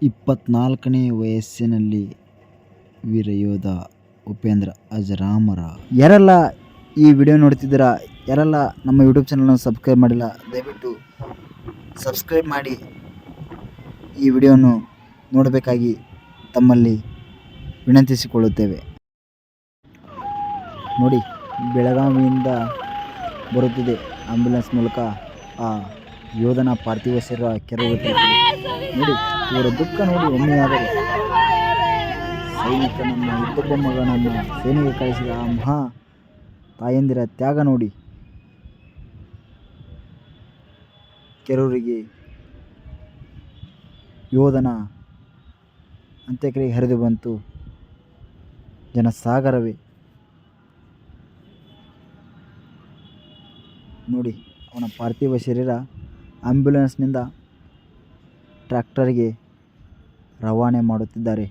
24ನೇ ವಯಸ್ಸಿನಲ್ಲಿ ವೀರಯೋಧ ಉಪೇಂದ್ರ ಅಜರಾಮರ. ಯಾರೆಲ್ಲ ಈ ವಿಡಿಯೋ ನೋಡ್ತಿದ್ದೀರಾ, ಯಾರೆಲ್ಲ ನಮ್ಮ ಯೂಟ್ಯೂಬ್ ಚಾನಲ್ನ ಸಬ್ಸ್ಕ್ರೈಬ್ ಮಾಡಿಲ್ಲ, ದಯವಿಟ್ಟು ಸಬ್ಸ್ಕ್ರೈಬ್ ಮಾಡಿ ಈ ವಿಡಿಯೋವನ್ನು ನೋಡಬೇಕಾಗಿ ತಮ್ಮಲ್ಲಿ ವಿನಂತಿಸಿಕೊಳ್ಳುತ್ತೇವೆ. ನೋಡಿ, ಬೆಳಗಾವಿಯಿಂದ ಬರುತ್ತಿದೆ ಆಂಬ್ಯುಲೆನ್ಸ್ ಮೂಲಕ ಆ ಯೋಧನ ಪಾರ್ಥಿವ ಶರೀರ ಕೆರಳುತ್ತದೆ. ನೋಡಿ, ಇವರ ದುಃಖ ನೋಡಿ. ಒಮ್ಮೆಯಾದರೂ ಸೈನಿಕನನ್ನು, ಇದ್ದೊಬ್ಬ ಮಗನನ್ನು ಸೇನೆಗೆ ಕಳಿಸಿದ ಆ ಮಹಾ ತಾಯಂದಿರ ತ್ಯಾಗ ನೋಡಿ. ಕೆರೂರಿಗೆ ಯೋಧನ ಅಂತ್ಯಕ್ರಿಯೆ ಹರಿದು ಬಂತು ಜನಸಾಗರವೇ. ನೋಡಿ, ಅವನ ಪಾರ್ಥಿವ ಶರೀರ ಆಂಬ್ಯುಲೆನ್ಸ್ನಿಂದ ಟ್ರ್ಯಾಕ್ಟರ್ಗೆ ರವಾನೆ ಮಾಡುತ್ತಿದ್ದಾರೆ.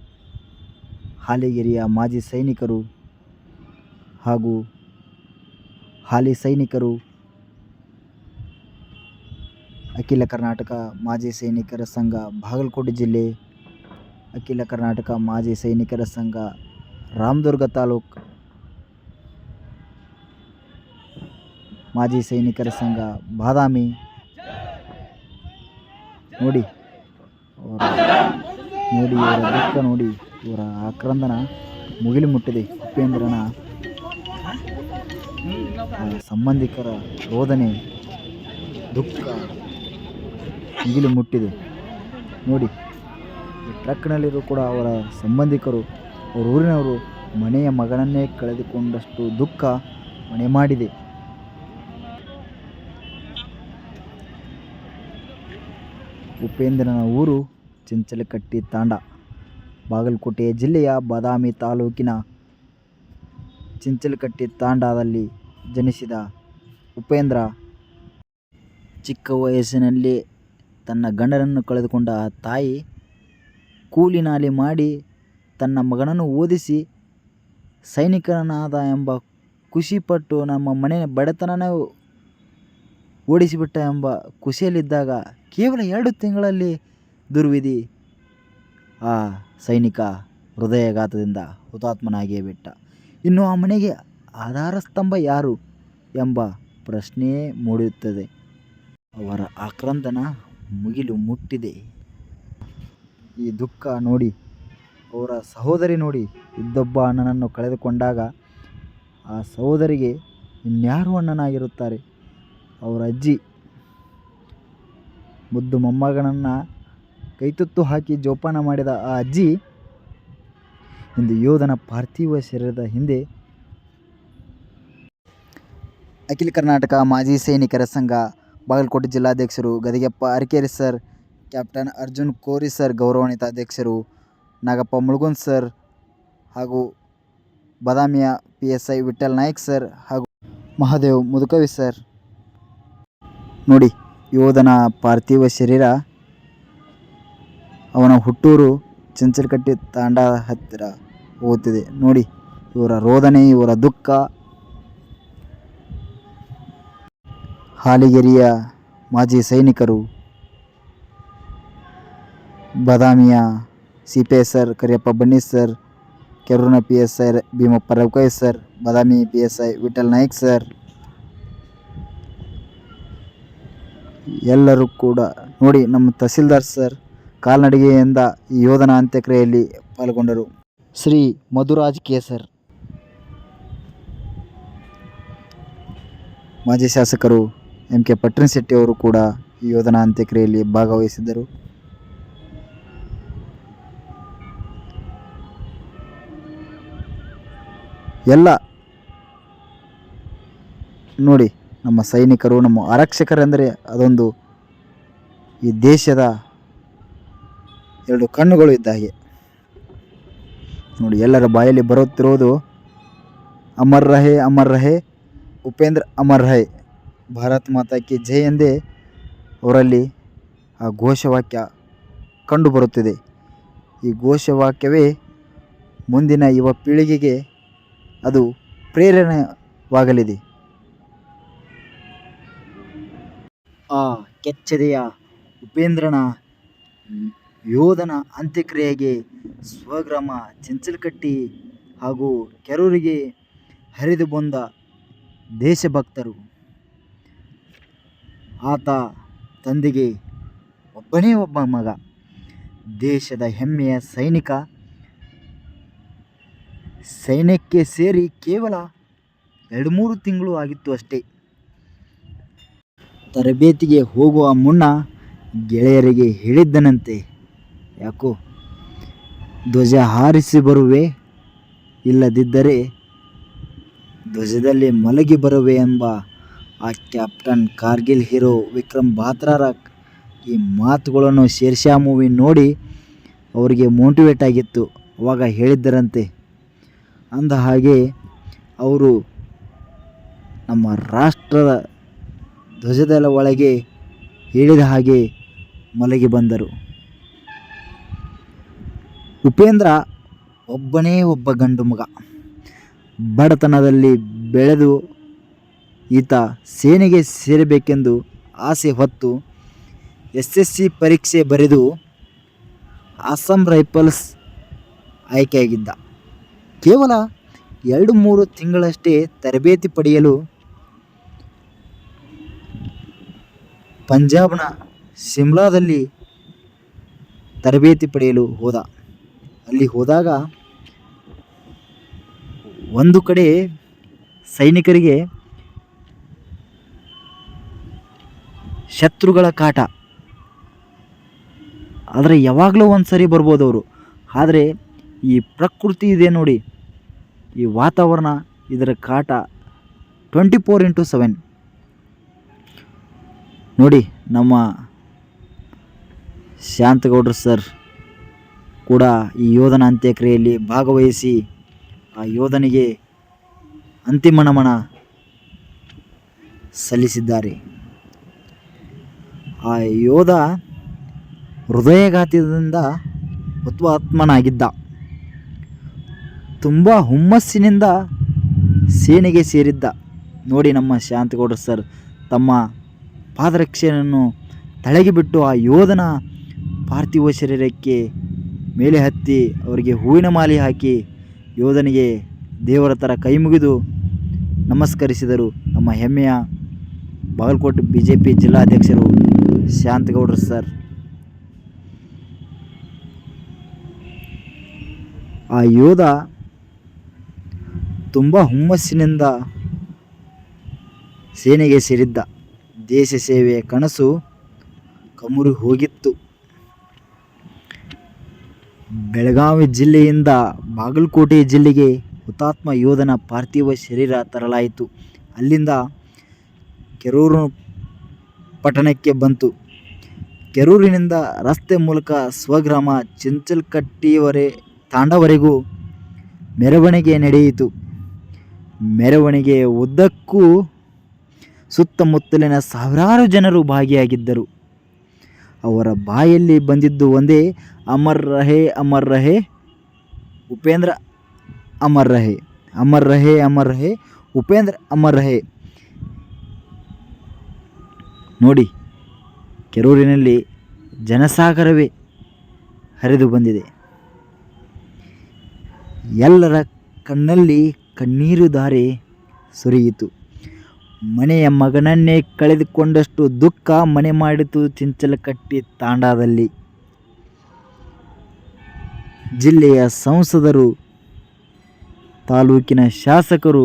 ಹಾಲಿಗೆರೆಯ ಮಾಜಿ ಸೈನಿಕರು ಹಾಗೂ ಹಾಲಿ ಸೈನಿಕರು, ಅಖಿಲ ಕರ್ನಾಟಕ ಮಾಜಿ ಸೈನಿಕರ ಸಂಘ ಬಾಗಲಕೋಟೆ ಜಿಲ್ಲೆ, ಅಖಿಲ ಕರ್ನಾಟಕ ಮಾಜಿ ಸೈನಿಕರ ಸಂಘ ರಾಮದುರ್ಗ ತಾಲೂಕು, ಮಾಜಿ ಸೈನಿಕರ ಸಂಘ ಬಾದಾಮಿ. ನೋಡಿ ಇವರ ದುಃಖ ನೋಡಿ. ಇವರ ಆಕ್ರಂದನ ಮುಗಿಲು ಮುಟ್ಟಿದೆ. ಉಪೇಂದ್ರನ ಸಂಬಂಧಿಕರ ರೋದನೆ, ದುಃಖ ಮುಗಿಲು ಮುಟ್ಟಿದೆ. ನೋಡಿ, ಟ್ರಕ್ನಲ್ಲಿರೂ ಕೂಡ ಅವರ ಸಂಬಂಧಿಕರು, ಅವರ ಊರಿನವರು ಮನೆಯ ಮಗನನ್ನೇ ಕಳೆದುಕೊಂಡಷ್ಟು ದುಃಖ ಮನೆ ಮಾಡಿದೆ. ಉಪೇಂದ್ರನ ಊರು ಚಿಂಚಲಕಟ್ಟಿ ತಾಂಡ, ಬಾಗಲಕೋಟೆ ಜಿಲ್ಲೆಯ ಬಾದಾಮಿ ತಾಲೂಕಿನ ಚಿಂಚಲಕಟ್ಟಿ ತಾಂಡದಲ್ಲಿ ಜನಿಸಿದ ಉಪೇಂದ್ರ ಚಿಕ್ಕ ವಯಸ್ಸಿನಲ್ಲಿ ತನ್ನ ಗಂಡನನ್ನು ಕಳೆದುಕೊಂಡ ತಾಯಿ ಕೂಲಿ ನಾಲಿ ಮಾಡಿ ತನ್ನ ಮಗನನ್ನು ಓದಿಸಿ ಸೈನಿಕನಾದ ಎಂಬ ಖುಷಿಪಟ್ಟು ನಮ್ಮ ಮನೆ ಬಡತನನೇ ಓಡಿಸಿಬಿಟ್ಟ ಎಂಬ ಖುಷಿಯಲ್ಲಿದ್ದಾಗ ಕೇವಲ 2 ತಿಂಗಳಲ್ಲಿ ದುರ್ವಿಧಿ, ಆ ಸೈನಿಕ ಹೃದಯಾಘಾತದಿಂದ ಹುತಾತ್ಮನಾಗಿಯೇ ಬಿಟ್ಟ. ಇನ್ನು ಆ ಮನೆಗೆ ಆಧಾರ ಸ್ತಂಭ ಯಾರು ಎಂಬ ಪ್ರಶ್ನೆ ಮೂಡುತ್ತದೆ. ಅವರ ಆಕ್ರಂದನ ಮುಗಿಲು ಮುಟ್ಟಿದೆ. ಈ ದುಃಖ ನೋಡಿ. ಅವರ ಸಹೋದರಿ ನೋಡಿ, ಇದ್ದೊಬ್ಬ ಅಣ್ಣನನ್ನು ಕಳೆದುಕೊಂಡಾಗ ಆ ಸಹೋದರಿಗೆ ಇನ್ಯಾರು ಅಣ್ಣನಾಗಿರುತ್ತಾರೆ? ಅವರ ಅಜ್ಜಿ ಮುದ್ದು ಮೊಮ್ಮಗನನ್ನು ಕೈತುತ್ತು ಹಾಕಿ ಜೋಪಾನ ಮಾಡಿದ ಆ ಅಜ್ಜಿ ಇಂದು ಯೋಧನ ಪಾರ್ಥಿವ ಶರೀರದ ಹಿಂದೆ ಅಖಿಲ ಕರ್ನಾಟಕ ಮಾಜಿ ಸೈನಿಕರ ಸಂಘ ಬಾಗಲಕೋಟೆ ಜಿಲ್ಲಾಧ್ಯಕ್ಷರು ಗದಿಗೆಪ್ಪ ಅರಕೇರಿ ಸರ್, ಕ್ಯಾಪ್ಟನ್ ಅರ್ಜುನ್ ಕೋರಿ ಸರ್ ಗೌರವಾನ್ವಿತ ಅಧ್ಯಕ್ಷರು, ನಾಗಪ್ಪ ಮುಳುಗುಂದ್ ಸರ್ ಹಾಗೂ ಬಾದಾಮಿಯ PSI ವಿಠ್ಠಲ್ ನಾಯ್ಕ್ ಸರ್ ಹಾಗೂ ಮಹಾದೇವ್ ಮುದುಕವಿ ಸರ್. ನೋಡಿ, ಯೋಧನ ಪಾರ್ಥಿವ ಶರೀರ ಅವನ ಹುಟ್ಟೂರು ಚಿಂಚಲಕಟ್ಟಿ ತಾಂಡ ಹತ್ತಿರ ಹೋಗುತ್ತಿದೆ. ನೋಡಿ, ಇವರ ರೋದನೆ, ಇವರ ದುಃಖ. ಹಾಲಿಗೆರೆಯ ಮಾಜಿ ಸೈನಿಕರು, ಬಾದಾಮಿಯ CPI ಸರ್ ಕರಿಯಪ್ಪ ಬನ್ನಿ ಸರ್, ಕೆರೂರಿನ PSI ಭೀಮಪ್ಪ ರವಕೈ ಸರ್, ಬಾದಾಮಿ PSI ವಿಠ್ಠಲ್ ನಾಯ್ಕ್ ಸರ್, ಎಲ್ಲರೂ ಕೂಡ ನೋಡಿ. ನಮ್ಮ ತಹಸೀಲ್ದಾರ್ ಸರ್ ಕಾಲ್ನಡಿಗೆಯಿಂದ ಈ ಯೋಧನ ಅಂತ್ಯಕ್ರಿಯೆಯಲ್ಲಿ ಪಾಲ್ಗೊಂಡರು. ಶ್ರೀ ಮಧುರಾಜ್ ಕೆ ಸರ್, ಮಾಜಿ ಶಾಸಕರು MK ಪಟ್ಟಣಶೆಟ್ಟಿ ಅವರು ಕೂಡ ಈ ಯೋಧನ ಅಂತ್ಯಕ್ರಿಯೆಯಲ್ಲಿ ಭಾಗವಹಿಸಿದ್ದರು. ಎಲ್ಲ ನೋಡಿ, ನಮ್ಮ ಸೈನಿಕರು, ನಮ್ಮ ಆರಕ್ಷಕರೆಂದರೆ ಅದೊಂದು ಈ ದೇಶದ 2 ಕಣ್ಣುಗಳು ಇದ್ದ ಹಾಗೆ. ನೋಡಿ, ಎಲ್ಲರ ಬಾಯಲ್ಲಿ ಬರುತ್ತಿರುವುದು ಅಮರ್ ರಹೇ ಅಮರ್ ರಹೇ ಉಪೇಂದ್ರ ಅಮರ್ ರಹೇ, ಭಾರತ್ ಮಾತಾ ಕಿ ಜೈ ಎಂದೇ ಅವರಲ್ಲಿ ಆ ಘೋಷವಾಕ್ಯ ಕಂಡುಬರುತ್ತಿದೆ. ಈ ಘೋಷವಾಕ್ಯವೇ ಮುಂದಿನ ಯುವ ಪೀಳಿಗೆಗೆ ಅದು ಪ್ರೇರಣೆವಾಗಲಿದೆ. ಆ ಕೆಚ್ಚೆದೆಯ ಉಪೇಂದ್ರನ ಯೋಧನ ಅಂತ್ಯಕ್ರಿಯೆಗೆ ಸ್ವಗ್ರಾಮ ಚಿಂಚಲಕಟ್ಟಿ ಹಾಗೂ ಕೆರೂರಿಗೆ ಹರಿದು ಬಂದ ದೇಶಭಕ್ತರು. ಆತ ತಂದೆಗೆ ಒಬ್ಬನೇ ಒಬ್ಬ ಮಗ, ದೇಶದ ಹೆಮ್ಮೆಯ ಸೈನಿಕ. ಸೈನ್ಯಕ್ಕೆ ಸೇರಿ ಕೇವಲ 2-3 ತಿಂಗಳು ಆಗಿತ್ತು ಅಷ್ಟೇ. ತರಬೇತಿಗೆ ಹೋಗುವ ಮುನ್ನ ಗೆಳೆಯರಿಗೆ ಹೇಳಿದ್ದನಂತೆ, ಯಾಕೋ ಧ್ವಜ ಹಾರಿಸಿ ಬರುವೆ, ಇಲ್ಲದಿದ್ದರೆ ಧ್ವಜದಲ್ಲಿ ಮಲಗಿ ಬರುವೆ ಎಂಬ ಆ ಕ್ಯಾಪ್ಟನ್ ಕಾರ್ಗಿಲ್ ಹೀರೋ ವಿಕ್ರಮ್ ಬಾತ್ರಾರ ಈ ಮಾತುಗಳನ್ನು ಶೇರ್ಷಾ ಮೂವಿ ನೋಡಿ ಅವರಿಗೆ ಮೋಟಿವೇಟ್ ಆಗಿತ್ತು. ಅವಾಗ ಹೇಳಿದ್ದರಂತೆ. ಅಂದ ಹಾಗೆ ಅವರು ನಮ್ಮ ರಾಷ್ಟ್ರದ ಧ್ವಜದ ಒಳಗೆ ಹೇಳಿದ ಹಾಗೆ ಮಲಗಿ ಬಂದರು. ಉಪೇಂದ್ರ ಒಬ್ಬನೇ ಒಬ್ಬ ಗಂಡು ಮಗ. ಬಡತನದಲ್ಲಿ ಬೆಳೆದು ಈತ ಸೇನೆಗೆ ಸೇರಬೇಕೆಂದು ಆಸೆ ಹೊತ್ತು SSC ಪರೀಕ್ಷೆ ಬರೆದು ಅಸ್ಸಾಂ ರೈಫಲ್ಸ್ ಆಯ್ಕೆಯಾಗಿದ್ದ. ಕೇವಲ 2-3 ತಿಂಗಳಷ್ಟೇ ತರಬೇತಿ ಪಡೆಯಲು ಪಂಜಾಬ್ನ ಶಿಮ್ಲಾದಲ್ಲಿ ತರಬೇತಿ ಪಡೆಯಲು ಹೋದ. ಅಲ್ಲಿ ಹೋದಾಗ ಒಂದು ಕಡೆ ಸೈನಿಕರಿಗೆ ಶತ್ರುಗಳ ಕಾಟ, ಆದರೆ ಯಾವಾಗಲೂ ಒಂದು ಸರಿ ಬರ್ಬೋದು ಅವರು. ಆದರೆ ಈ ಪ್ರಕೃತಿ ಇದೆ ನೋಡಿ, ಈ ವಾತಾವರಣ, ಇದರ ಕಾಟ 24/7. ನೋಡಿ, ನಮ್ಮ ಶಾಂತಗೌಡ್ರು ಸರ್ ಕೂಡ ಈ ಯೋಧನ ಅಂತ್ಯಕ್ರಿಯೆಯಲ್ಲಿ ಭಾಗವಹಿಸಿ ಆ ಯೋಧನಿಗೆ ಅಂತಿಮ ನಮನ ಸಲ್ಲಿಸಿದ್ದಾರೆ. ಆ ಯೋಧ ಹೃದಯಘಾತದಿಂದ ಹುತಾತ್ಮನಾಗಿದ್ದ. ತುಂಬ ಹುಮ್ಮಸ್ಸಿನಿಂದ ಸೇನೆಗೆ ಸೇರಿದ್ದ. ನೋಡಿ, ನಮ್ಮ ಶಾಂತಗೌಡ್ರು ಸರ್ ತಮ್ಮ ಪಾದರಕ್ಷೆಯನ್ನು ತಳಗಿಬಿಟ್ಟು ಆ ಯೋಧನ ಪಾರ್ಥಿವ ಶರೀರಕ್ಕೆ ಮೇಲೆ ಹತ್ತಿ ಅವರಿಗೆ ಹೂವಿನ ಮಾಲೆ ಹಾಕಿ ಯೋಧನಿಗೆ ದೇವರ ಥರ ಕೈ ಮುಗಿದು ನಮಸ್ಕರಿಸಿದರು. ನಮ್ಮ ಹೆಮ್ಮೆಯ ಬಾಗಲಕೋಟೆ BJP ಜಿಲ್ಲಾಧ್ಯಕ್ಷರು ಶಾಂತಗೌಡ್ರು ಸರ್. ಆ ಯೋಧ ತುಂಬ ಹುಮ್ಮಸ್ಸಿನಿಂದ ಸೇನೆಗೆ ಸೇರಿದ್ದ. ದೇಶ ಸೇವೆಯ ಕನಸು ಕಮುರಿ ಹೋಗಿತ್ತು. ಬೆಳಗಾವಿ ಜಿಲ್ಲೆಯಿಂದ ಬಾಗಲಕೋಟೆ ಜಿಲ್ಲೆಗೆ ಹುತಾತ್ಮ ಯೋಧನ ಪಾರ್ಥಿವ ಶರೀರ ತರಲಾಯಿತು. ಅಲ್ಲಿಂದ ಕೆರೂರು ಪಟ್ಟಣಕ್ಕೆ ಬಂತು. ಕೆರೂರಿನಿಂದ ರಸ್ತೆ ಮೂಲಕ ಸ್ವಗ್ರಾಮ ಚಿಂಚಲಕಟ್ಟಿಯವರೆ ತಾಂಡವರೆಗೂ ಮೆರವಣಿಗೆ ನಡೆಯಿತು. ಮೆರವಣಿಗೆ ಉದ್ದಕ್ಕೂ ಸುತ್ತಮುತ್ತಲಿನ ಸಾವಿರಾರು ಜನರು ಭಾಗಿಯಾಗಿದ್ದರು. ಅವರ ಬಾಯಲ್ಲಿ ಬಂದಿದ್ದು ಒಂದೇ, ಅಮರ್ ರಹೇ ಅಮರ್ ರಹೇ ಉಪೇಂದ್ರ, ಅಮರ್ ರಹೇ ಅಮರ್ ರಹೇ ಅಮರ್ ರಹೇ ಉಪೇಂದ್ರ, ಅಮರ್ ರಹೇ. ನೋಡಿ, ಕೆರೂರಿನಲ್ಲಿ ಜನಸಾಗರವೇ ಹರಿದು ಬಂದಿದೆ. ಎಲ್ಲರ ಕಣ್ಣಲ್ಲಿ ಕಣ್ಣೀರು ಧಾರೆ ಸುರಿಯಿತು. ಮನೆಯ ಮಗನನ್ನೇ ಕಳೆದುಕೊಂಡಷ್ಟು ದುಃಖ ಮನೆ ಮಾಡಿತು ಚಿಂಚಲಕಟ್ಟಿ ತಾಂಡಾದಲ್ಲಿ. ಜಿಲ್ಲೆಯ ಸಂಸದರು, ತಾಲೂಕಿನ ಶಾಸಕರು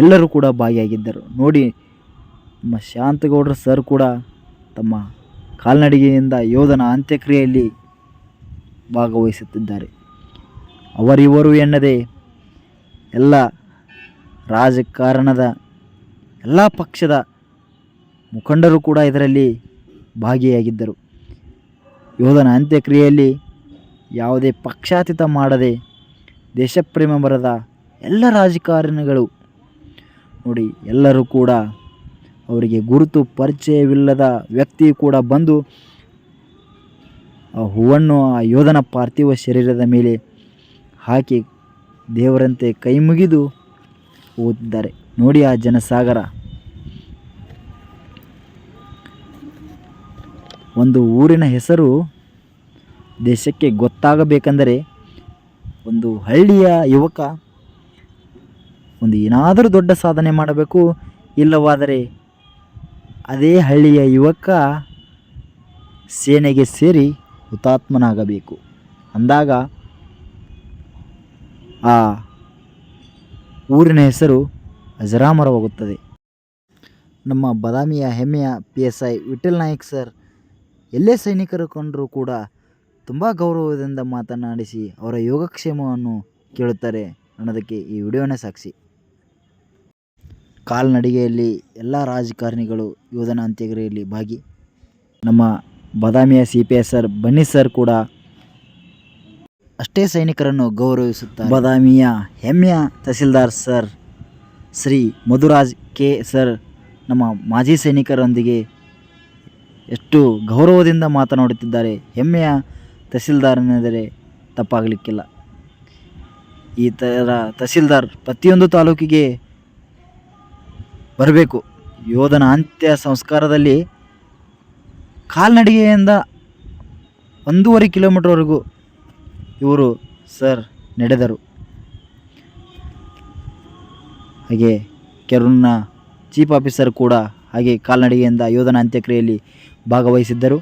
ಎಲ್ಲರೂ ಕೂಡ ಭಾಗಿಯಾಗಿದ್ದರು. ನೋಡಿ, ನಮ್ಮ ಶಾಂತಗೌಡ್ರ ಸರ್ ಕೂಡ ತಮ್ಮ ಕಾಲ್ನಡಿಗೆಯಿಂದ ಯೋಧನ ಅಂತ್ಯಕ್ರಿಯೆಯಲ್ಲಿ ಭಾಗವಹಿಸುತ್ತಿದ್ದಾರೆ. ಅವರಿವರು ಎನ್ನದೇ ಎಲ್ಲ ರಾಜಕಾರಣದ ಎಲ್ಲ ಪಕ್ಷದ ಮುಖಂಡರು ಕೂಡ ಇದರಲ್ಲಿ ಭಾಗಿಯಾಗಿದ್ದರು. ಯೋಧನ ಅಂತ್ಯಕ್ರಿಯೆಯಲ್ಲಿ ಯಾವುದೇ ಪಕ್ಷಾತೀತ ಮಾಡದೆ ದೇಶಪ್ರೇಮ ಬರದ ಎಲ್ಲ ರಾಜಕಾರಣಿಗಳು ನೋಡಿ, ಎಲ್ಲರೂ ಕೂಡ ಅವರಿಗೆ ಗುರುತು ಪರಿಚಯವಿಲ್ಲದ ವ್ಯಕ್ತಿ ಕೂಡ ಬಂದು ಆ ಹೂವನ್ನು ಆ ಯೋಧನ ಪಾರ್ಥಿವ ಶರೀರದ ಮೇಲೆ ಹಾಕಿ ದೇವರಂತೆ ಕೈ ಮುಗಿದು ಹೋಗುತ್ತಿದ್ದಾರೆ. ನೋಡಿ ಆ ಜನಸಾಗರ. ಒಂದು ಊರಿನ ಹೆಸರು ದೇಶಕ್ಕೆ ಗೊತ್ತಾಗಬೇಕೆಂದರೆ ಒಂದು ಹಳ್ಳಿಯ ಯುವಕ ಒಂದು ಏನಾದರೂ ದೊಡ್ಡ ಸಾಧನೆ ಮಾಡಬೇಕು, ಇಲ್ಲವಾದರೆ ಅದೇ ಹಳ್ಳಿಯ ಯುವಕ ಸೇನೆಗೆ ಸೇರಿ ಹುತಾತ್ಮನಾಗಬೇಕು. ಅಂದಾಗ ಆ ಊರಿನ ಹೆಸರು ಅಜರಾಮರವಾಗುತ್ತದೆ. ನಮ್ಮ ಬಾದಾಮಿಯ ಹೆಮ್ಮೆಯ PSI ವಿಠಲ್ ನಾಯಕ್ ಸರ್ ಎಲ್ಲೇ ಸೈನಿಕರು ಕಂಡರೂ ಕೂಡ ತುಂಬ ಗೌರವದಿಂದ ಮಾತನಾಡಿಸಿ ಅವರ ಯೋಗಕ್ಷೇಮವನ್ನು ಕೇಳುತ್ತಾರೆ ಅನ್ನೋದಕ್ಕೆ ಈ ವಿಡಿಯೋನೇ ಸಾಕ್ಷಿ. ಕಾಲ್ನಡಿಗೆಯಲ್ಲಿ ಎಲ್ಲ ರಾಜಕಾರಣಿಗಳು ಯೋಧನ ಅಂತ್ಯಕ್ರಿಯೆಯಲ್ಲಿ ಭಾಗಿ. ನಮ್ಮ ಬಾದಾಮಿಯ CPI ಸರ್ ಬನ್ನಿ ಸರ್ ಕೂಡ ಅಷ್ಟೇ ಸೈನಿಕರನ್ನು ಗೌರವಿಸುತ್ತಾರೆ. ಬಾದಾಮಿಯ ಹೆಮ್ಮೆಯ tahsildar sir Shri Madhuraj K sir ನಮ್ಮ ಮಾಜಿ ಸೈನಿಕರೊಂದಿಗೆ ಎಷ್ಟು ಗೌರವದಿಂದ ಮಾತನಾಡುತ್ತಿದ್ದಾರೆ. ಹೆಮ್ಮೆಯ ತಹಸೀಲ್ದಾರ್ ಎನ್ನುವುದರೆ ತಪ್ಪಾಗಲಿಕ್ಕಿಲ್ಲ. ಈ ಥರ ತಹಸೀಲ್ದಾರ್ ಪ್ರತಿಯೊಂದು ತಾಲೂಕಿಗೆ ಬರಬೇಕು. ಯೋಧನ ಅಂತ್ಯ ಸಂಸ್ಕಾರದಲ್ಲಿ ಕಾಲ್ನಡಿಗೆಯಿಂದ 1.5 ಕಿಲೋಮೀಟರ್ವರೆಗೂ ಇವರು ಸರ್ ನಡೆದರು. ಹಾಗೆ ಕೆರೂರಿನ ಚೀಫ್ ಆಫೀಸರ್ ಕೂಡ ಹಾಗೆ ಕಾಲ್ನಡಿಗೆಯಿಂದ ಯೋಧನ ಅಂತ್ಯಕ್ರಿಯೆಯಲ್ಲಿ ಭಾಗವಹಿಸಿದ್ದರು.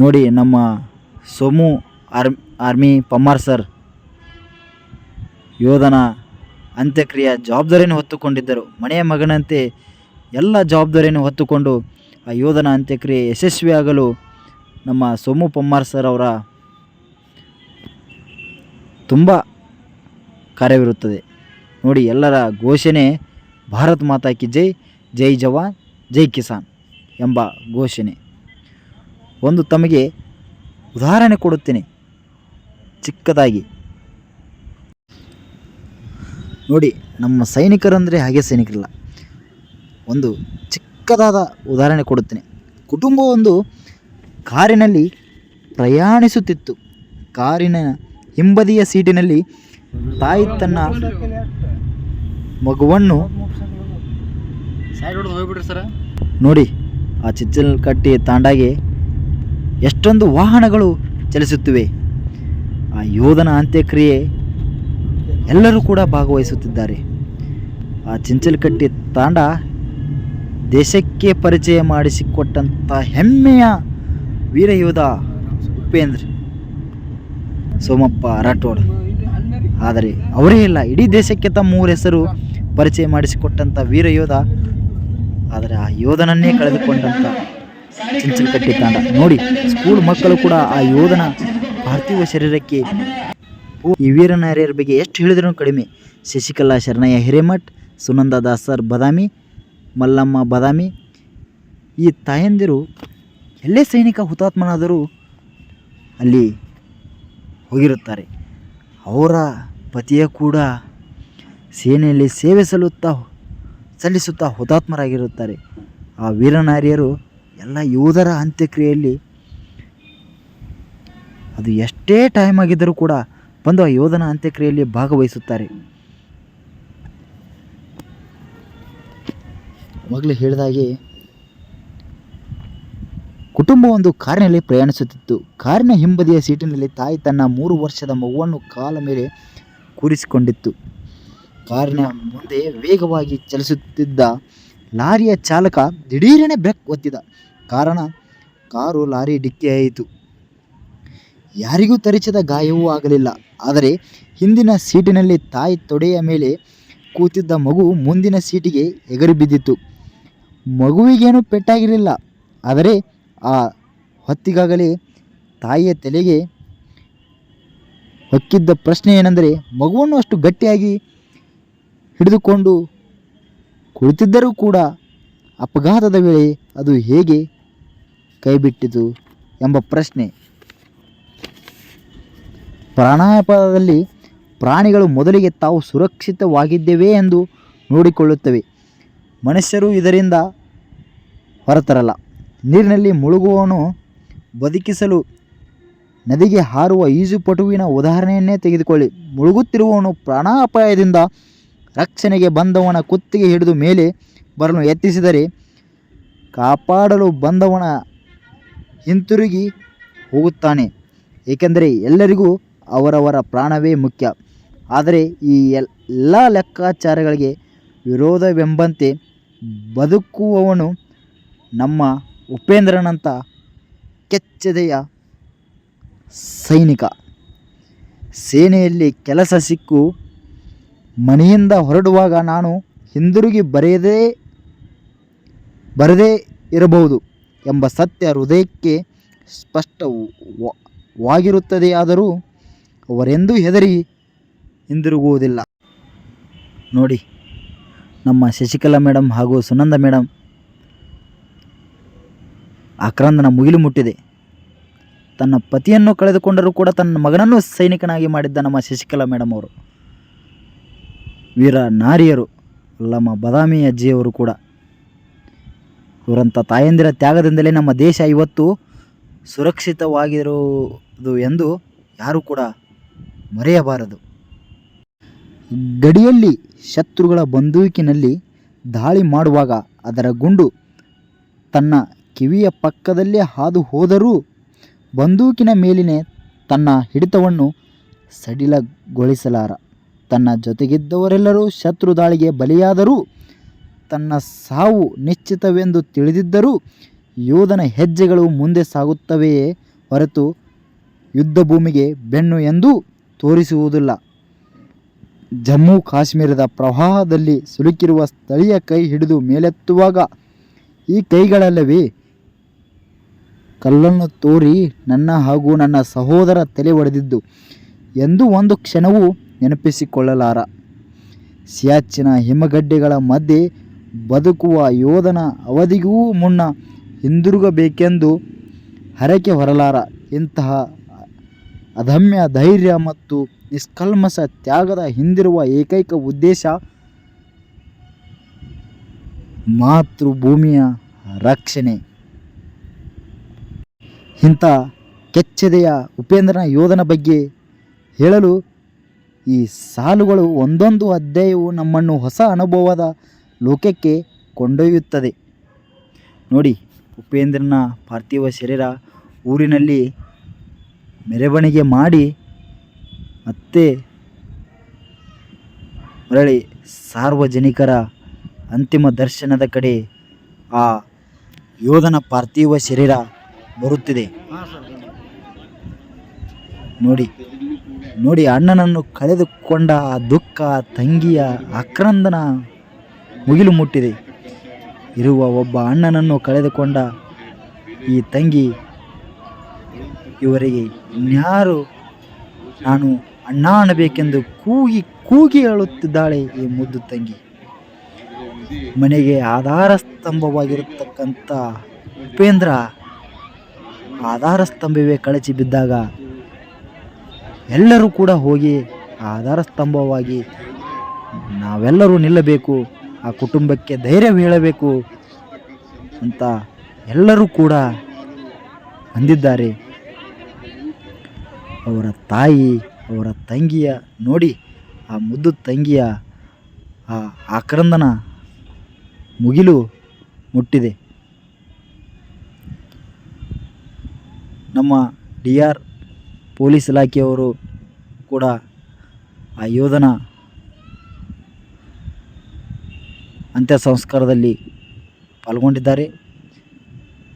ನೋಡಿ, ನಮ್ಮ ಸೋಮು ಆರ್ಮಿ ಪಮ್ಮಾರ್ ಸರ್ ಯೋಧನ ಅಂತ್ಯಕ್ರಿಯೆಯ ಜವಾಬ್ದಾರಿಯನ್ನು ಹೊತ್ತುಕೊಂಡಿದ್ದರು. ಮನೆಯ ಮಗನಂತೆ ಎಲ್ಲ ಜವಾಬ್ದಾರಿಯನ್ನು ಹೊತ್ತುಕೊಂಡು ಆ ಯೋಧನ ಅಂತ್ಯಕ್ರಿಯೆ ಯಶಸ್ವಿಯಾಗಲು ನಮ್ಮ ಸೋಮು ಪಮ್ಮಾರ್ ಸರ್ ಅವರ ತುಂಬ ಕಾರ್ಯವಿರುತ್ತದೆ. ನೋಡಿ, ಎಲ್ಲರ ಘೋಷಣೆ ಭಾರತ್ ಮಾತಾ ಕಿ ಜೈ, ಜೈ ಜವಾನ್ ಜೈ ಕಿಸಾನ್ ಎಂಬ ಘೋಷಣೆ. ಒಂದು ತಮಗೆ ಉದಾಹರಣೆ ಕೊಡುತ್ತೇನೆ ಚಿಕ್ಕದಾಗಿ. ನೋಡಿ, ನಮ್ಮ ಸೈನಿಕರಂದರೆ ಹಾಗೆ ಸೈನಿಕರಿಲ್ಲ. ಒಂದು ಚಿಕ್ಕದಾದ ಉದಾಹರಣೆ ಕೊಡುತ್ತೇನೆ. ಕುಟುಂಬವೊಂದು ಕಾರಿನಲ್ಲಿ ಪ್ರಯಾಣಿಸುತ್ತಿತ್ತು. ಕಾರಿನ ಹಿಂಬದಿಯ ಸೀಟಿನಲ್ಲಿ ತಾಯಿ ತನ್ನ ಮಗುವನ್ನು ನೋಡಿ, ಆ ಚಿಚ್ಚಲಕಟ್ಟಿ ತಾಂಡಾಗೆ ಎಷ್ಟೊಂದು ವಾಹನಗಳು ಚಲಿಸುತ್ತಿವೆ. ಆ ಯೋಧನ ಅಂತ್ಯಕ್ರಿಯೆ ಎಲ್ಲರೂ ಕೂಡ ಭಾಗವಹಿಸುತ್ತಿದ್ದಾರೆ. ಆ ಚಿಂಚಲಕಟ್ಟಿ ತಾಂಡ ದೇಶಕ್ಕೆ ಪರಿಚಯ ಮಾಡಿಸಿಕೊಟ್ಟಂಥ ಹೆಮ್ಮೆಯ ವೀರಯೋಧ ಉಪೇಂದ್ರ ಸೋಮಪ್ಪ ರಾಠೋಡ್. ಆದರೆ ಅವರೇ ಇಲ್ಲ, ಇಡೀ ದೇಶಕ್ಕೆ ತಮ್ಮ ಊರ ಹೆಸರು ಪರಿಚಯ ಮಾಡಿಸಿಕೊಟ್ಟಂಥ ವೀರಯೋಧ. ಆದರೆ ಆ ಯೋಧನನ್ನೇ ಕಳೆದುಕೊಂಡಂಥ ಚಿಂಚಲಕಟ್ಟಿ ತಾಂಡ. ನೋಡಿ, ಸ್ಕೂಲ್ ಮಕ್ಕಳು ಕೂಡ ಆ ಯೋಧನ ಪಾರ್ಥಿವ ಶರೀರಕ್ಕೆ ಈ ವೀರನಾರಿಯರ ಬಗ್ಗೆ ಎಷ್ಟು ಹೇಳಿದ್ರೂ ಕಡಿಮೆ. ಶಶಿಕಲಾ ಶರಣಯ್ಯ ಹಿರೇಮಠ್, ಸುನಂದ ದಾಸರ್ ಬಾದಾಮಿ, ಮಲ್ಲಮ್ಮ ಬಾದಾಮಿ, ಈ ತಾಯಂದಿರು ಎಲ್ಲೇ ಸೈನಿಕ ಹುತಾತ್ಮನಾದರೂ ಅಲ್ಲಿ ಹೋಗಿರುತ್ತಾರೆ. ಅವರ ಪತಿಯ ಕೂಡ ಸೇನೆಯಲ್ಲಿ ಸೇವೆ ಸಲ್ಲಿಸುತ್ತಾ ಹುತಾತ್ಮರಾಗಿರುತ್ತಾರೆ. ಆ ವೀರನಾರಿಯರು ಎಲ್ಲ ಯೋಧರ ಅಂತ್ಯಕ್ರಿಯೆಯಲ್ಲಿ ಅದು ಎಷ್ಟೇ ಟೈಮ್ ಆಗಿದ್ದರೂ ಕೂಡ ಬಂದು ಆ ಯೋಧನ ಅಂತ್ಯಕ್ರಿಯೆಯಲ್ಲಿ ಭಾಗವಹಿಸುತ್ತಾರೆ. ಮೊದಲು ಹೇಳಿದಾಗೆ ಕುಟುಂಬ ಒಂದು ಕಾರಿನಲ್ಲಿ ಪ್ರಯಾಣಿಸುತ್ತಿತ್ತು. ಕಾರಿನ ಹಿಂಬದಿಯ ಸೀಟಿನಲ್ಲಿ ತಾಯಿ ತನ್ನ 3 ವರ್ಷದ ಮಗುವನ್ನು ಕಾಲ ಮೇಲೆ ಕೂರಿಸಿಕೊಂಡಿತ್ತು. ಕಾರಿನ ಮುಂದೆ ವೇಗವಾಗಿ ಚಲಿಸುತ್ತಿದ್ದ ಲಾರಿಯ ಚಾಲಕ ದಿಢೀರನೆ ಬ್ರೇಕ್ ಒತ್ತಿದ. ಕಾರಣ ಕಾರು ಲಾರಿ ಡಿಕ್ಕಿಯಾಯಿತು. ಯಾರಿಗೂ ತರಿಚದ ಗಾಯವೂ ಆಗಲಿಲ್ಲ. ಆದರೆ ಹಿಂದಿನ ಸೀಟಿನಲ್ಲಿ ತಾಯಿ ತೊಡೆಯ ಮೇಲೆ ಕೂತಿದ್ದ ಮಗು ಮುಂದಿನ ಸೀಟಿಗೆ ಎಗರಿ ಬಿದ್ದಿತ್ತು. ಮಗುವಿಗೇನು ಪೆಟ್ಟಾಗಿರಲಿಲ್ಲ. ಆದರೆ ಆ ಹೊತ್ತಿಗಾಗಲೇ ತಾಯಿಯ ತಲೆಗೆ ಹೊಕ್ಕಿದ್ದ ಪ್ರಶ್ನೆ ಏನೆಂದರೆ, ಮಗುವನ್ನು ಅಷ್ಟು ಗಟ್ಟಿಯಾಗಿ ಹಿಡಿದುಕೊಂಡು ಕುಳಿತಿದ್ದರೂ ಕೂಡ ಅಪಘಾತದ ವೇಳೆ ಅದು ಹೇಗೆ ಕೈಬಿಟ್ಟಿತು ಎಂಬ ಪ್ರಶ್ನೆ. ಪ್ರಾಣಾಪಾಯದಲ್ಲಿ ಪ್ರಾಣಿಗಳು ಮೊದಲಿಗೆ ತಾವು ಸುರಕ್ಷಿತವಾಗಿದ್ದೇವೆ ಎಂದು ನೋಡಿಕೊಳ್ಳುತ್ತವೆ. ಮನುಷ್ಯರು ಇದರಿಂದ ಹೊರತರಲ್ಲ. ನೀರಿನಲ್ಲಿ ಮುಳುಗುವವನು ಬದುಕಿಸಲು ನದಿಗೆ ಹಾರುವ ಈಜುಪಟುವಿನ ಉದಾಹರಣೆಯನ್ನೇ ತೆಗೆದುಕೊಳ್ಳಿ. ಮುಳುಗುತ್ತಿರುವವನು ಪ್ರಾಣಾಪಾಯದಿಂದ ರಕ್ಷಣೆಗೆ ಬಂದವನ ಕುತ್ತಿಗೆ ಹಿಡಿದು ಮೇಲೆ ಬರಲು ಯತ್ನಿಸಿದರೆ ಕಾಪಾಡಲು ಬಂದವನ ಹಿಂತಿರುಗಿ ಹೋಗುತ್ತಾನೆ. ಏಕೆಂದರೆ ಎಲ್ಲರಿಗೂ ಅವರವರ ಪ್ರಾಣವೇ ಮುಖ್ಯ. ಆದರೆ ಈ ಎಲ್ಲ ಲೆಕ್ಕಾಚಾರಗಳಿಗೆ ವಿರೋಧವೆಂಬಂತೆ ಬದುಕುವವನು ನಮ್ಮ ಉಪೇಂದ್ರನಂಥ ಕೆಚ್ಚೆದೆಯ ಸೈನಿಕ. ಸೇನೆಯಲ್ಲಿ ಕೆಲಸ ಸಿಕ್ಕು ಮನೆಯಿಂದ ಹೊರಡುವಾಗ ನಾನು ಹಿಂದಿರುಗಿ ಬರದೇ ಇರಬಹುದು ಎಂಬ ಸತ್ಯ ಹೃದಯಕ್ಕೆ ಸ್ಪಷ್ಟವಾಗಿರುತ್ತದೆಯಾದರೂ ಅವರೆಂದೂ ಹೆದರಿ ಹಿಂದಿರುಗುವುದಿಲ್ಲ. ನೋಡಿ, ನಮ್ಮ ಶಶಿಕಲಾ ಮೇಡಮ್ ಹಾಗೂ ಸುನಂದ ಮೇಡಮ್ ಆಕ್ರಂದನ ಮುಗಿಲು ಮುಟ್ಟಿದೆ. ತನ್ನ ಪತಿಯನ್ನು ಕಳೆದುಕೊಂಡರೂ ಕೂಡ ತನ್ನ ಮಗನನ್ನು ಸೈನಿಕನಾಗಿ ಮಾಡಿದ್ದ ನಮ್ಮ ಶಶಿಕಲಾ ಮೇಡಮ್ ಅವರು ವೀರ ನಾರಿಯರು. ನಮ್ಮ ಬದಾಮಿ ಅಜ್ಜಿಯವರು ಕೂಡ ಇವರಂಥ ತಾಯಂದಿರ ತ್ಯಾಗದಿಂದಲೇ ನಮ್ಮ ದೇಶ ಇವತ್ತು ಸುರಕ್ಷಿತವಾಗಿರುವುದು ಎಂದು ಯಾರೂ ಕೂಡ ಮರೆಯಬಾರದು. ಗಡಿಯಲ್ಲಿ ಶತ್ರುಗಳ ಬಂದೂಕಿನಲ್ಲಿ ದಾಳಿ ಮಾಡುವಾಗ ಅದರ ಗುಂಡು ತನ್ನ ಕಿವಿಯ ಪಕ್ಕದಲ್ಲೇ ಹಾದು ಹೋದರೂ ಬಂದೂಕಿನ ಮೇಲಿನ ತನ್ನ ಹಿಡಿತವನ್ನು ಸಡಿಲಗೊಳಿಸಲಾರ. ತನ್ನ ಜೊತೆಗಿದ್ದವರೆಲ್ಲರೂ ಶತ್ರು ದಾಳಿಗೆ ಬಲಿಯಾದರೂ ತನ್ನ ಸಾವು ನಿಶ್ಚಿತವೆಂದು ತಿಳಿದಿದ್ದರೂ ಯೋಧನ ಹೆಜ್ಜೆಗಳು ಮುಂದೆ ಸಾಗುತ್ತವೆಯೇ ಹೊರತು ಯುದ್ಧ ಭೂಮಿಗೆ ಬೆನ್ನು ಎಂದೂ ತೋರಿಸುವುದಿಲ್ಲ. ಜಮ್ಮು ಕಾಶ್ಮೀರದ ಪ್ರವಾಹದಲ್ಲಿ ಸಿಲುಕಿರುವ ಸ್ಥಳೀಯ ಕೈ ಹಿಡಿದು ಮೇಲೆತ್ತುವಾಗ ಈ ಕೈಗಳಲ್ಲವೇ ಕಲ್ಲನ್ನು ತೋರಿ ನನ್ನ ಹಾಗೂ ನನ್ನ ಸಹೋದರ ತಲೆ ಒಡೆದಿದ್ದು ಎಂದು ಒಂದು ಕ್ಷಣವೂ ನೆನಪಿಸಿಕೊಳ್ಳಲಾರ. ಸಿಯಾಚಿನ ಹಿಮಗಡ್ಡೆಗಳ ಮಧ್ಯೆ ಬದುಕುವ ಯೋಧನ ಅವಧಿಗೂ ಮುನ್ನ ಹಿಂದಿರುಗಬೇಕೆಂದು ಹರಕೆ ಹೊರಲಾರ. ಇಂತಹ ಅದಮ್ಯ ಧೈರ್ಯ ಮತ್ತು ನಿಷ್ಕಲ್ಮಶ ತ್ಯಾಗದ ಹಿಂದಿರುವ ಏಕೈಕ ಉದ್ದೇಶ ಮಾತೃಭೂಮಿಯ ರಕ್ಷಣೆ. ಇಂಥ ಕೆಚ್ಚೆದೆಯ ಉಪೇಂದ್ರನ ಯೋಧನ ಬಗ್ಗೆ ಹೇಳಲು ಈ ಸಾಲುಗಳು ಒಂದೊಂದು ಅಧ್ಯಾಯವು ನಮ್ಮನ್ನು ಹೊಸ ಅನುಭವದ ಲೋಕಕ್ಕೆ ಕೊಂಡೊಯ್ಯುತ್ತದೆ. ನೋಡಿ, ಉಪೇಂದ್ರನ ಪಾರ್ಥಿವ ಶರೀರ ಊರಿನಲ್ಲಿ ಮೆರವಣಿಗೆ ಮಾಡಿ ಮತ್ತೆ ಮರಳಿ ಸಾರ್ವಜನಿಕರ ಅಂತಿಮ ದರ್ಶನದ ಕಡೆ ಆ ಯೋಧನ ಪಾರ್ಥಿವ ಶರೀರ ಬರುತ್ತಿದೆ. ನೋಡಿ ಅಣ್ಣನನ್ನು ಕಳೆದುಕೊಂಡ ಆ ದುಃಖ, ತಂಗಿಯ ಆಕ್ರಂದನ ಮುಗಿಲು ಮುಟ್ಟಿದೆ. ಇರುವ ಒಬ್ಬ ಅಣ್ಣನನ್ನು ಕಳೆದುಕೊಂಡ ಈ ತಂಗಿ ಇವರಿಗೆ ಇನ್ಯಾರು ನಾನು ಅಣ್ಣ ಅನ್ನಬೇಕೆಂದು ಕೂಗಿ ಅಳುತ್ತಿದ್ದಾಳೆ. ಈ ಮುದ್ದು ತಂಗಿ ಮನೆಗೆ ಆಧಾರ ಸ್ತಂಭವಾಗಿರತಕ್ಕಂಥ ಉಪೇಂದ್ರ ಆಧಾರ ಸ್ತಂಭವೇ ಕಳಚಿ ಬಿದ್ದಾಗ ಎಲ್ಲರೂ ಕೂಡ ಹೋಗಿ ಆಧಾರ ಸ್ತಂಭವಾಗಿ ನಾವೆಲ್ಲರೂ ನಿಲ್ಲಬೇಕು, ಆ ಕುಟುಂಬಕ್ಕೆ ಧೈರ್ಯ ಹೇಳಬೇಕು ಅಂತ ಎಲ್ಲರೂ ಕೂಡ ಅಂದಿದ್ದಾರೆ. ಅವರ ತಾಯಿ, ಅವರ ತಂಗಿಯ ನೋಡಿ, ಆ ಮುದ್ದು ತಂಗಿಯ ಆ ಆಕ್ರಂದನ ಮುಗಿಲು ಮುಟ್ಟಿದೆ. ನಮ್ಮ DR ಪೊಲೀಸ್ ಇಲಾಖೆಯವರು ಕೂಡ ಆ ಯೋಧನ ಅಂತ್ಯ ಸಂಸ್ಕಾರದಲ್ಲಿ ಪಾಲ್ಗೊಂಡಿದ್ದಾರೆ.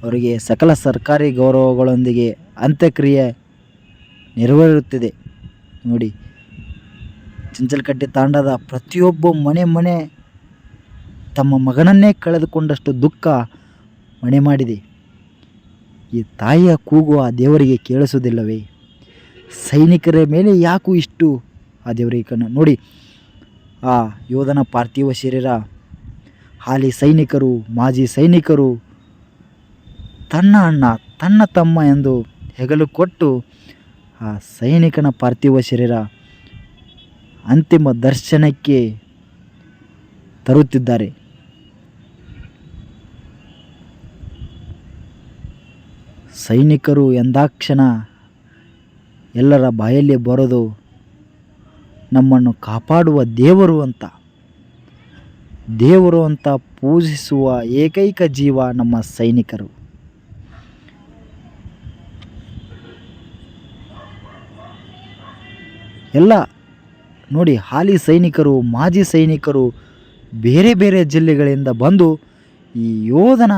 ಅವರಿಗೆ ಸಕಲ ಸರ್ಕಾರಿ ಗೌರವಗಳೊಂದಿಗೆ ಅಂತ್ಯಕ್ರಿಯೆ ನೆರವೇರುತ್ತಿದೆ. ನೋಡಿ, ಚಂಚಲಕಟ್ಟೆ ತಾಂಡದ ಪ್ರತಿಯೊಬ್ಬ ಮನೆ ತಮ್ಮ ಮಗನನ್ನೇ ಕಳೆದುಕೊಂಡಷ್ಟು ದುಃಖ ಮನೆ ಮಾಡಿದೆ. ಈ ತಾಯಿಯ ಕೂಗು ಆ ದೇವರಿಗೆ ಕೇಳಿಸುವುದಿಲ್ಲವೇ? ಸೈನಿಕರ ಮೇಲೆ ಯಾಕೂ ಇಷ್ಟು ಆ ದೇವರಿಗೆ ಕಣ್ಣು? ನೋಡಿ, ಆ ಯೋಧನ ಪಾರ್ಥಿವ ಶರೀರ ಹಾಲಿ ಸೈನಿಕರು, ಮಾಜಿ ಸೈನಿಕರು ತನ್ನ ಅಣ್ಣ, ತನ್ನ ತಮ್ಮ ಎಂದು ಹೆಗಲು ಕೊಟ್ಟು ಆ ಸೈನಿಕನ ಪಾರ್ಥಿವ ಶರೀರ ಅಂತಿಮ ದರ್ಶನಕ್ಕೆ ತರುತ್ತಿದ್ದಾರೆ. ಸೈನಿಕರು ಎಂದಾಕ್ಷಣ ಎಲ್ಲರ ಬಾಯಲ್ಲಿ ಬರೋದು ನಮ್ಮನ್ನು ಕಾಪಾಡುವ ದೇವರು ಅಂತ. ದೇವರು ಅಂತ ಪೂಜಿಸುವ ಏಕೈಕ ಜೀವ ನಮ್ಮ ಸೈನಿಕರು. ಎಲ್ಲ ನೋಡಿ, ಹಾಲಿ ಸೈನಿಕರು, ಮಾಜಿ ಸೈನಿಕರು ಬೇರೆ ಬೇರೆ ಜಿಲ್ಲೆಗಳಿಂದ ಬಂದು ಈ ಯೋಧನ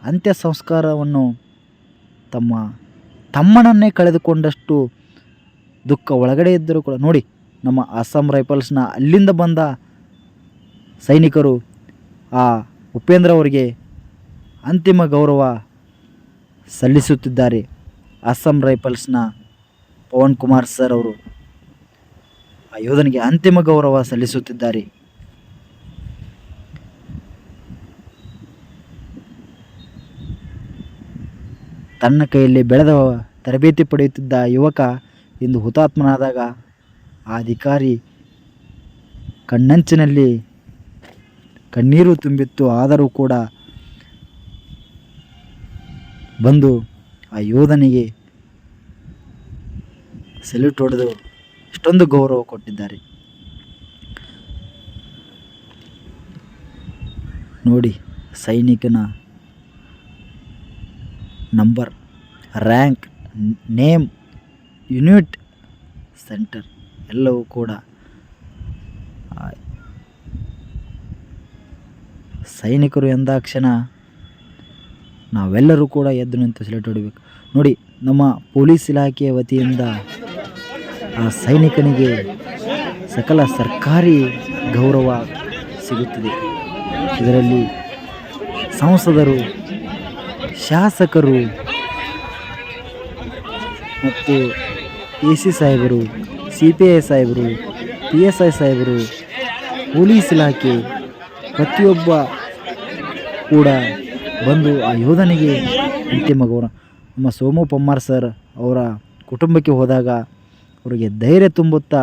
ಅಂತ್ಯ ಸಂಸ್ಕಾರವನ್ನು ತಮ್ಮನನ್ನೇ ಕಳೆದುಕೊಂಡಷ್ಟು ದುಃಖ ಒಳಗಡೆ ಇದ್ದರೂ ಕೂಡ ನೋಡಿ, ನಮ್ಮ ಅಸ್ಸಾಂ ರೈಫಲ್ಸ್ನ ಅಲ್ಲಿಂದ ಬಂದ ಸೈನಿಕರು ಆ ಉಪೇಂದ್ರ ಅವರಿಗೆ ಅಂತಿಮ ಗೌರವ ಸಲ್ಲಿಸುತ್ತಿದ್ದಾರೆ. ಅಸ್ಸಾಂ ರೈಫಲ್ಸ್ನ ಪವನ್ ಕುಮಾರ್ ಸರ್ ಅವರು ಆ ಯೋಧನಿಗೆ ಅಂತಿಮ ಗೌರವ ಸಲ್ಲಿಸುತ್ತಿದ್ದಾರೆ. ತನ್ನ ಕೈಯಲ್ಲಿ ಬೆಳೆದ ತರಬೇತಿ ಪಡೆಯುತ್ತಿದ್ದ ಯುವಕ ಇಂದು ಹುತಾತ್ಮನಾದಾಗ ಆ ಅಧಿಕಾರಿ ಕಣ್ಣಂಚಿನಲ್ಲಿ ಕಣ್ಣೀರು ತುಂಬಿತ್ತು. ಆದರೂ ಕೂಡ ಬಂದು ಆ ಯೋಧನಿಗೆ ಸೆಲ್ಯೂಟ್ ಹೊಡೆದು ಇಷ್ಟೊಂದು ಗೌರವ ಕೊಟ್ಟಿದ್ದಾರೆ. ನೋಡಿ, ಸೈನಿಕನ number, rank, name, unit, centre ಎಲ್ಲವೂ ಕೂಡ ಸೈನಿಕರು ಎಂದಾಕ್ಷಣ ನಾವೆಲ್ಲರೂ ಕೂಡ ಎದ್ದು ನಿಂತು ಸೆಲ್ಯೂಟ್ ಹೊಡಿಬೇಕು. ನೋಡಿ, ನಮ್ಮ ಪೊಲೀಸ್ ಇಲಾಖೆಯ ವತಿಯಿಂದ ಆ ಸೈನಿಕನಿಗೆ ಸಕಲ ಸರ್ಕಾರಿ ಗೌರವ ಸಿಗುತ್ತಿದೆ. ಇದರಲ್ಲಿ ಸಂಸದರು, ಶಾಸಕರು ಮತ್ತು AC ಸಾಹೇಬರು, CPI ಸಾಹೇಬರು, PSI ಸಾಹೇಬರು, ಪೊಲೀಸ್ ಇಲಾಖೆ ಪ್ರತಿಯೊಬ್ಬ ಕೂಡ ಬಂದು ಆ ಯೋಧನಿಗೆ ಅಂತಿಮ ಗೌರವ. ನಮ್ಮ ಸೋಮು ಪಮ್ಮಾರ್ ಸರ್ ಅವರ ಕುಟುಂಬಕ್ಕೆ ಹೋದಾಗ ಅವರಿಗೆ ಧೈರ್ಯ ತುಂಬುತ್ತಾ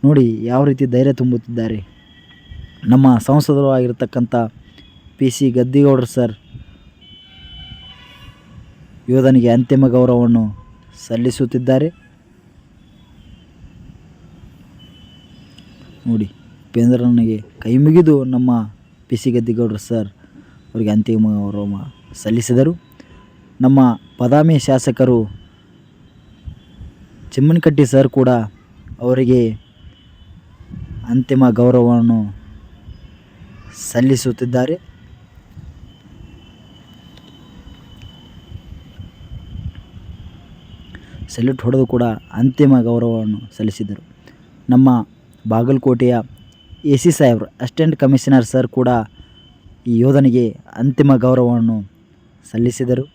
ನೋಡಿ ಯಾವ ರೀತಿ ಧೈರ್ಯ ತುಂಬುತ್ತಿದ್ದಾರೆ. ನಮ್ಮ ಸಂಸದರು ಆಗಿರ್ತಕ್ಕಂಥ PC ಗದ್ದಿಗೌಡರು ಸರ್ ಯೋಧನಿಗೆ ಅಂತಿಮ ಗೌರವವನ್ನು ಸಲ್ಲಿಸುತ್ತಿದ್ದಾರೆ. ನೋಡಿ, ಉಪೇಂದ್ರನಿಗೆ ಕೈ ಮುಗಿದು ನಮ್ಮ PC ಗದ್ದಿಗೌಡರು ಸರ್ ಅವರಿಗೆ ಅಂತಿಮ ಗೌರವ ಸಲ್ಲಿಸಿದರು. ನಮ್ಮ ಬಾದಾಮಿ ಶಾಸಕರು ಚಿಮ್ಮನಕಟ್ಟಿ ಸರ್ ಕೂಡ ಅವರಿಗೆ ಅಂತಿಮ ಗೌರವವನ್ನು ಸಲ್ಲಿಸುತ್ತಿದ್ದಾರೆ. ಸೆಲ್ಯೂಟ್ ಹೊಡೆದು ಕೂಡ ಅಂತಿಮ ಗೌರವವನ್ನು ಸಲ್ಲಿಸಿದರು. ನಮ್ಮ ಬಾಗಲಕೋಟೆಯ AC ಸಾಹೇಬರು, ಅಸಿಸ್ಟೆಂಟ್ ಕಮಿಷನರ್ ಸರ್ ಕೂಡ ಈ ಯೋಧನಿಗೆ ಅಂತಿಮ ಗೌರವವನ್ನು ಸಲ್ಲಿಸಿದರು.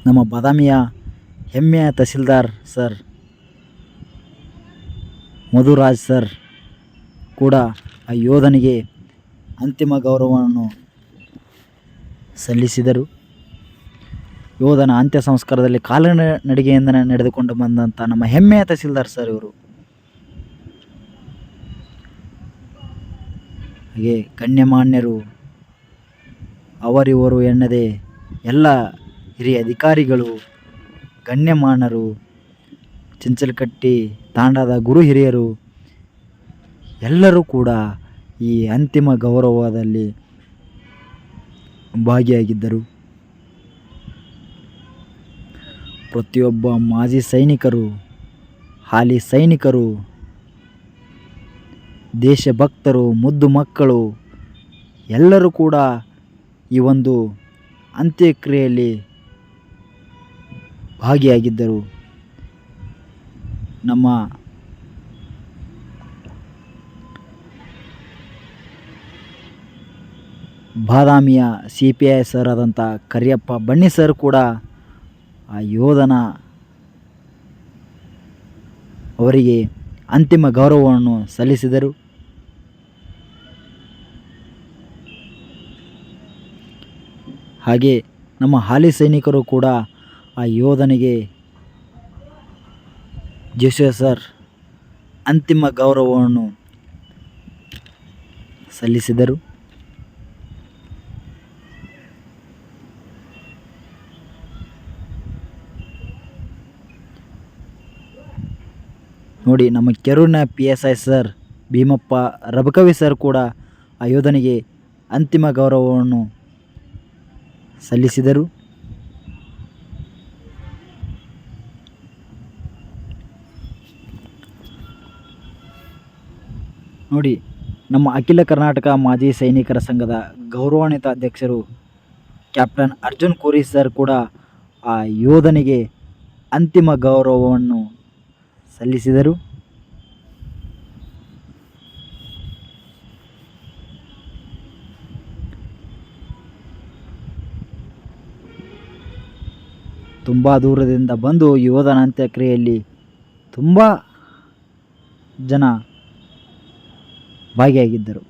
ನಮ್ಮ ಬಾದಾಮಿಯ ಹೆಮ್ಮೆಯ ತಹಸೀಲ್ದಾರ್ ಸರ್ ಮಧುರಾಜ್ ಸರ್ ಕೂಡ ಆ ಯೋಧನಿಗೆ ಅಂತಿಮ ಗೌರವವನ್ನು ಸಲ್ಲಿಸಿದರು. ಯೋಧನ ಅಂತ್ಯ ಸಂಸ್ಕಾರದಲ್ಲಿ ಕಾಲ್ನಡಿಗೆಯಿಂದ ನಡೆದುಕೊಂಡು ಬಂದಂಥ ನಮ್ಮ ಹೆಮ್ಮೆಯ ತಹಸೀಲ್ದಾರ್ ಸರ್ ಇವರು. ಹಾಗೆ ಗಣ್ಯಮಾನ್ಯರು, ಅವರಿವರು ಎನ್ನದೇ ಎಲ್ಲ ಹಿರಿಯ ಅಧಿಕಾರಿಗಳು, ಗಣ್ಯಮಾನ್ಯರು, ಚಿಂಚಲಕಟ್ಟಿ ತಾಂಡಾದ ಗುರು ಹಿರಿಯರು ಎಲ್ಲರೂ ಕೂಡ ಈ ಅಂತಿಮ ಗೌರವದಲ್ಲಿ ಭಾಗಿಯಾಗಿದ್ದರು. ಪ್ರತಿಯೊಬ್ಬ ಮಾಜಿ ಸೈನಿಕರು, ಹಾಲಿ ಸೈನಿಕರು, ದೇಶಭಕ್ತರು, ಮುದ್ದು ಮಕ್ಕಳು ಎಲ್ಲರೂ ಕೂಡ ಈ ಒಂದು ಅಂತ್ಯಕ್ರಿಯೆಯಲ್ಲಿ ಭಾಗಿಯಾಗಿದ್ದರು. ನಮ್ಮ ಬಾದಾಮಿಯ CPI ಸರ್ ಆದಂಥ ಕರಿಯಪ್ಪ ಬನ್ನಿ ಸರ್ ಕೂಡ ಆ ಯೋಧನ ಅವರಿಗೆ ಅಂತಿಮ ಗೌರವವನ್ನು ಸಲ್ಲಿಸಿದರು. ಹಾಗೆ ನಮ್ಮ ಹಾಲಿ ಸೈನಿಕರು ಕೂಡ ಆ ಯೋಧನಿಗೆ ಜೋಶಿಯಾ ಸರ್ ಅಂತಿಮ ಗೌರವವನ್ನು ಸಲ್ಲಿಸಿದರು. ನೋಡಿ, ನಮ್ಮ ಕೆರೂರಿನ PSI sir Bhimappa Rabakavi sir ಕೂಡ ಆ ಯೋಧನಿಗೆ ಅಂತಿಮ ಗೌರವವನ್ನು ಸಲ್ಲಿಸಿದರು. ನೋಡಿ, ನಮ್ಮ ಅಖಿಲ ಕರ್ನಾಟಕ ಮಾಜಿ ಸೈನಿಕರ ಸಂಘದ ಗೌರವಾನ್ವಿತ ಅಧ್ಯಕ್ಷರು ಕ್ಯಾಪ್ಟನ್ ಅರ್ಜುನ್ ಕೋರಿ ಸರ್ ಕೂಡ ಆ ಯೋಧನಿಗೆ ಅಂತಿಮ ಗೌರವವನ್ನು ಸಲ್ಲಿಸಿದರು. ತುಂಬ ದೂರದಿಂದ ಬಂದು ಯೋಧನ ಅಂತ್ಯಕ್ರಿಯೆಯಲ್ಲಿ ತುಂಬ ಜನ ಭಾಗಿಯಾಗಿದ್ದರು.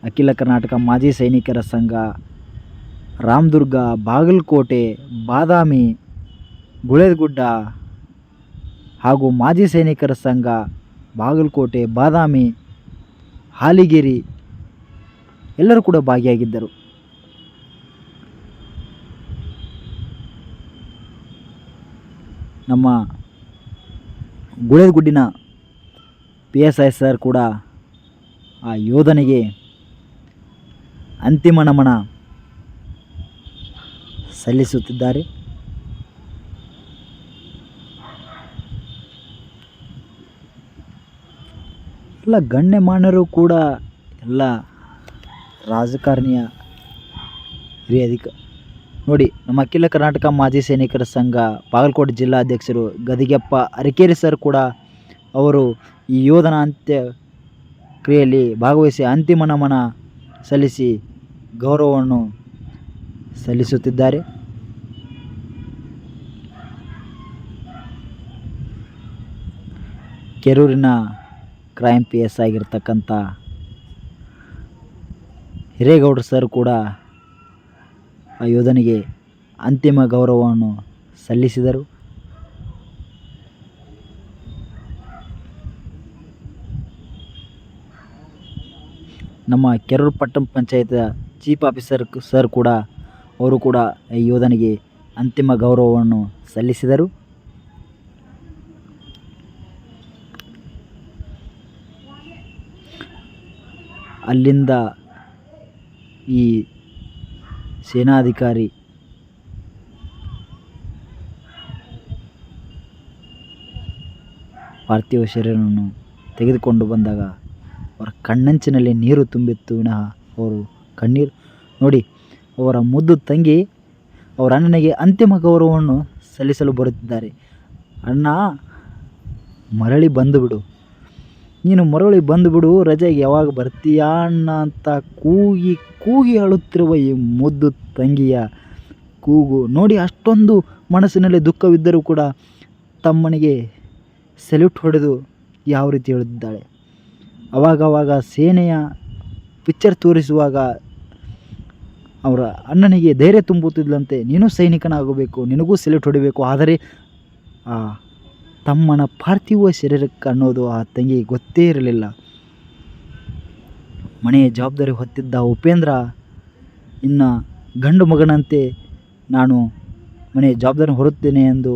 ಅಖಿಲ ಕರ್ನಾಟಕ ಮಾಜಿ ಸೈನಿಕರ ಸಂಘ ರಾಮದುರ್ಗ, ಬಾಗಲಕೋಟೆ, ಬಾದಾಮಿ, ಗುಳೇದಗುಡ್ಡ ಹಾಗೂ ಮಾಜಿ ಸೈನಿಕರ ಸಂಘ ಬಾಗಲಕೋಟೆ, ಬಾದಾಮಿ, ಹಾಲಿಗೇರಿ ಎಲ್ಲರೂ ಕೂಡ ಭಾಗಿಯಾಗಿದ್ದರು. ನಮ್ಮ ಗುಳೇದಗುಡ್ಡಿನ PSI ಸರ್ ಕೂಡ ಆ ಯೋಧನಿಗೆ ಅಂತಿಮ ನಮನ ಸಲ್ಲಿಸುತ್ತಿದ್ದಾರೆ. ಎಲ್ಲ ಗಣ್ಯಮಾನ್ಯರು ಕೂಡ, ಎಲ್ಲ ರಾಜಕಾರಣಿಯ ಹಿರಿಯ ನೋಡಿ, ನಮ್ಮ ಅಖಿಲ ಕರ್ನಾಟಕ ಮಾಜಿ ಸೈನಿಕರ ಸಂಘ ಬಾಗಲಕೋಟೆ ಜಿಲ್ಲಾಧ್ಯಕ್ಷರು ಗದಿಗೆಪ್ಪ ಅರಕೇರಿ ಸರ್ ಕೂಡ ಅವರು ಈ ಯೋಧನ ಅಂತ್ಯಕ್ರಿಯೆಯಲ್ಲಿ ಭಾಗವಹಿಸಿ ಅಂತಿಮ ನಮನ ಸಲ್ಲಿಸಿ ಗೌರವವನ್ನು ಸಲ್ಲಿಸುತ್ತಿದ್ದಾರೆ. ಕೆರೂರಿನ ಕ್ರೈಮ್ PS ಆಗಿರ್ತಕ್ಕಂಥ ಹಿರೇಗೌಡರು ಸರ್ ಕೂಡ ಆ ಯೋಧನಿಗೆ ಅಂತಿಮ ಗೌರವವನ್ನು ಸಲ್ಲಿಸಿದರು. ನಮ್ಮ ಕೆರೂರು ಪಟ್ಟಣ ಪಂಚಾಯತ್ ಚೀಫ್ ಆಫೀಸರ್ ಸರ್ ಕೂಡ ಅವರು ಕೂಡ ಈ ಯೋಧನಿಗೆ ಅಂತಿಮ ಗೌರವವನ್ನು ಸಲ್ಲಿಸಿದರು. ಅಲ್ಲಿಂದ ಈ ಸೇನಾಧಿಕಾರಿ ಪಾರ್ಥಿವ ಶರೀರವನ್ನು ತೆಗೆದುಕೊಂಡು ಬಂದಾಗ ಅವರ ಕಣ್ಣಂಚಿನಲ್ಲಿ ನೀರು ತುಂಬಿತ್ತು ವಿನಃ ಅವರು ಕಣ್ಣೀರು ನೋಡಿ, ಅವರ ಮುದ್ದು ತಂಗಿ ಅವರ ಅಣ್ಣನಿಗೆ ಅಂತಿಮ ಗೌರವವನ್ನು ಸಲ್ಲಿಸಲು ಬರುತ್ತಿದ್ದಾರೆ. ಅಣ್ಣ, ಮರಳಿ ಬಂದುಬಿಡು, ನೀನು ಮರಳಿ ಬಂದುಬಿಡು, ರಜೆಗೆ ಯಾವಾಗ ಬರ್ತೀಯಾ ಅಣ್ಣ ಅಂತ ಕೂಗಿ ಕೂಗಿ ಅಳುತ್ತಿರುವ ಈ ಮುದ್ದು ತಂಗಿಯ ಕೂಗು ನೋಡಿ, ಅಷ್ಟೊಂದು ಮನಸ್ಸಿನಲ್ಲಿ ದುಃಖವಿದ್ದರೂ ಕೂಡ ತಮ್ಮನಿಗೆ ಸೆಲ್ಯೂಟ್ ಹೊಡೆದು ಯಾವ ರೀತಿ ಹೇಳುತ್ತಿದ್ದಾಳೆ. ಅವಾಗವಾಗ ಸೇನೆಯ ಪಿಕ್ಚರ್ ತೋರಿಸುವಾಗ ಅವರ ಅಣ್ಣನಿಗೆ ಧೈರ್ಯ ತುಂಬುತ್ತಿದ್ದಂತೆ, ನೀನು ಸೈನಿಕನಾಗಬೇಕು, ನಿನಗೂ ಸೆಲ್ಯೂಟ್ ಹೊಡಿಬೇಕು. ಆದರೆ ಆ ತಮ್ಮನ ಪಾರ್ಥಿವ ಶರೀರಕ್ಕೆ ಅನ್ನೋದು ಆ ತಂಗಿಗೆ ಗೊತ್ತೇ ಇರಲಿಲ್ಲ. ಮನೆಯ ಜವಾಬ್ದಾರಿ ಹೊತ್ತಿದ್ದ ಉಪೇಂದ್ರ ಇನ್ನು ಗಂಡು ಮಗನಂತೆ ನಾನು ಮನೆಯ ಜವಾಬ್ದಾರಿ ಹೊರುತ್ತೇನೆ ಎಂದು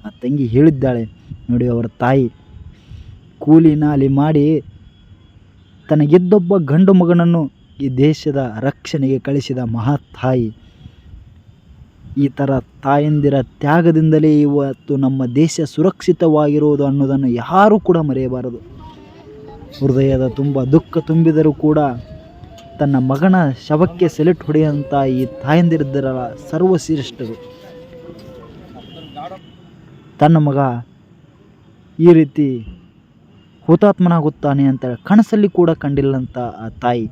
ಆ ತಂಗಿ ಹೇಳಿದ್ದಾಳೆ. ನೋಡಿ, ಅವರ ತಾಯಿ ಕೂಲಿ ನಾಲಿ ಮಾಡಿ ತನಗಿದ್ದೊಬ್ಬ ಗಂಡು ಮಗನನ್ನು ಈ ದೇಶದ ರಕ್ಷಣೆಗೆ ಕಳಿಸಿದ ಮಹಾತಾಯಿ. ಈ ಥರ ತಾಯಂದಿರ ತ್ಯಾಗದಿಂದಲೇ ಇವತ್ತು ನಮ್ಮ ದೇಶ ಸುರಕ್ಷಿತವಾಗಿರುವುದು ಅನ್ನೋದನ್ನು ಯಾರೂ ಕೂಡ ಮರೆಯಬಾರದು. ಹೃದಯದ ತುಂಬ ದುಃಖ ತುಂಬಿದರೂ ಕೂಡ ತನ್ನ ಮಗನ ಶವಕ್ಕೆ ಸೆಲ್ಯೂಟ್ ಹೊಡೆಯುವಂಥ ಈ ತಾಯಂದಿರಿದ್ದರಲ್ಲ, ಸರ್ವಶ್ರೇಷ್ಠರು. ತನ್ನ ಮಗ ಈ ರೀತಿ ಹುತಾತ್ಮನಾಗುತ್ತಾನೆ ಅಂತ ಕನಸಲ್ಲಿ ಕೂಡ ಕಂಡಿಲ್ಲಂಥ ಆ ತಾಯಿ.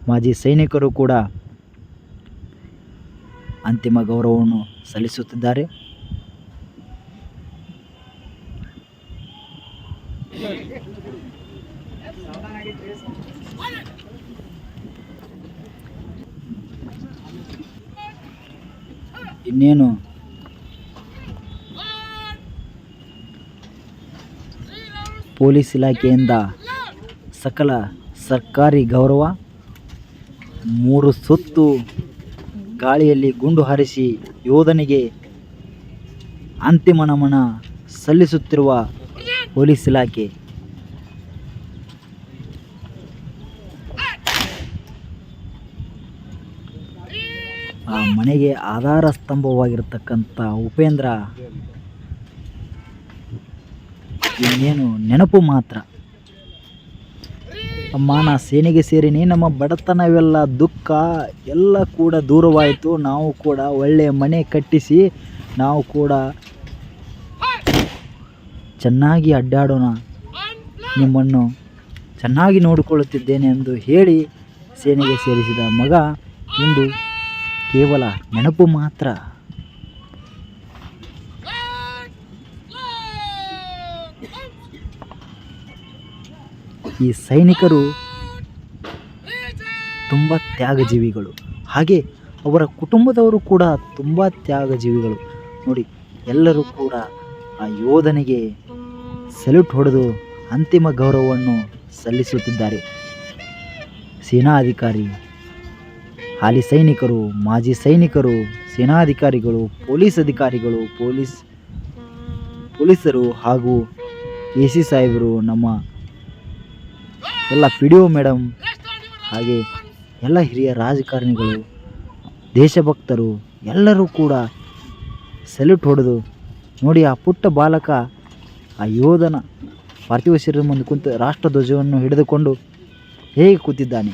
ಮಾಜಿ ಸೈನಿಕರು ಕೂಡ ಅಂತಿಮ ಗೌರವವನ್ನು ಸಲ್ಲಿಸುತ್ತಿದ್ದಾರೆ. ಇನ್ನೇನು ಪೊಲೀಸ್ ಇಲಾಖೆಯಿಂದ ಸಕಲ ಸರ್ಕಾರಿ ಗೌರವ, 3 ಸುತ್ತು ಗಾಳಿಯಲ್ಲಿ ಗುಂಡು ಹಾರಿಸಿ ಯೋಧನಿಗೆ ಅಂತಿಮ ನಮನ ಸಲ್ಲಿಸುತ್ತಿರುವ ಪೊಲೀಸ್ ಇಲಾಖೆ ಆ ಮನೆಗೆ ಆಧಾರ ಸ್ತಂಭವಾಗಿರತಕ್ಕಂಥ ಉಪೇಂದ್ರ ಇನ್ನೇನು ನೆನಪು ಮಾತ್ರ. ಅಮ್ಮ, ನಾ ಸೇನೆಗೆ ಸೇರಿನಿ, ನಮ್ಮ ಬಡತನವೆಲ್ಲ ದುಃಖ ಎಲ್ಲ ಕೂಡ ದೂರವಾಯಿತು. ನಾವು ಕೂಡ ಒಳ್ಳೆಯ ಮನೆ ಕಟ್ಟಿಸಿ ನಾವು ಕೂಡ ಚೆನ್ನಾಗಿ ಅಡ್ಡಾಡೋಣ, ನಿಮ್ಮನ್ನು ಚೆನ್ನಾಗಿ ನೋಡಿಕೊಳ್ಳುತ್ತಿದ್ದೇನೆ ಎಂದು ಹೇಳಿ ಸೇನೆಗೆ ಸೇರಿಸಿದ ಮಗ ಇಂದು ಕೇವಲ ನೆನಪು ಮಾತ್ರ. ಈ ಸೈನಿಕರು ತುಂಬ ತ್ಯಾಗಜೀವಿಗಳು, ಹಾಗೆ ಅವರ ಕುಟುಂಬದವರು ಕೂಡ ತುಂಬ ತ್ಯಾಗಜೀವಿಗಳು. ನೋಡಿ, ಎಲ್ಲರೂ ಕೂಡ ಆ ಯೋಧನಿಗೆ ಸಲ್ಯೂಟ್ ಹೊಡೆದು ಅಂತಿಮ ಗೌರವವನ್ನು ಸಲ್ಲಿಸುತ್ತಿದ್ದಾರೆ. ಸೇನಾ ಅಧಿಕಾರಿ, ಹಾಲಿ ಸೈನಿಕರು, ಮಾಜಿ ಸೈನಿಕರು, ಸೇನಾಧಿಕಾರಿಗಳು, ಪೊಲೀಸ್ ಅಧಿಕಾರಿಗಳು, ಪೊಲೀಸರು ಹಾಗೂ AC ಸಾಹೇಬರು, ನಮ್ಮ ಎಲ್ಲ PDO ಮೇಡಮ್, ಹಾಗೆ ಎಲ್ಲ ಹಿರಿಯ ರಾಜಕಾರಣಿಗಳು, ದೇಶಭಕ್ತರು ಎಲ್ಲರೂ ಕೂಡ ಸಲ್ಯೂಟ್ ಹೊಡೆದು ನೋಡಿ, ಆ ಪುಟ್ಟ ಬಾಲಕ ಆ ಯೋಧನ ಪಾರ್ಥಿವ ಶರೀರದ ಮುಂದೆ ಕುಂತು ರಾಷ್ಟ್ರಧ್ವಜವನ್ನು ಹಿಡಿದುಕೊಂಡು ಹೇಗೆ ಕೂತಿದ್ದಾನೆ.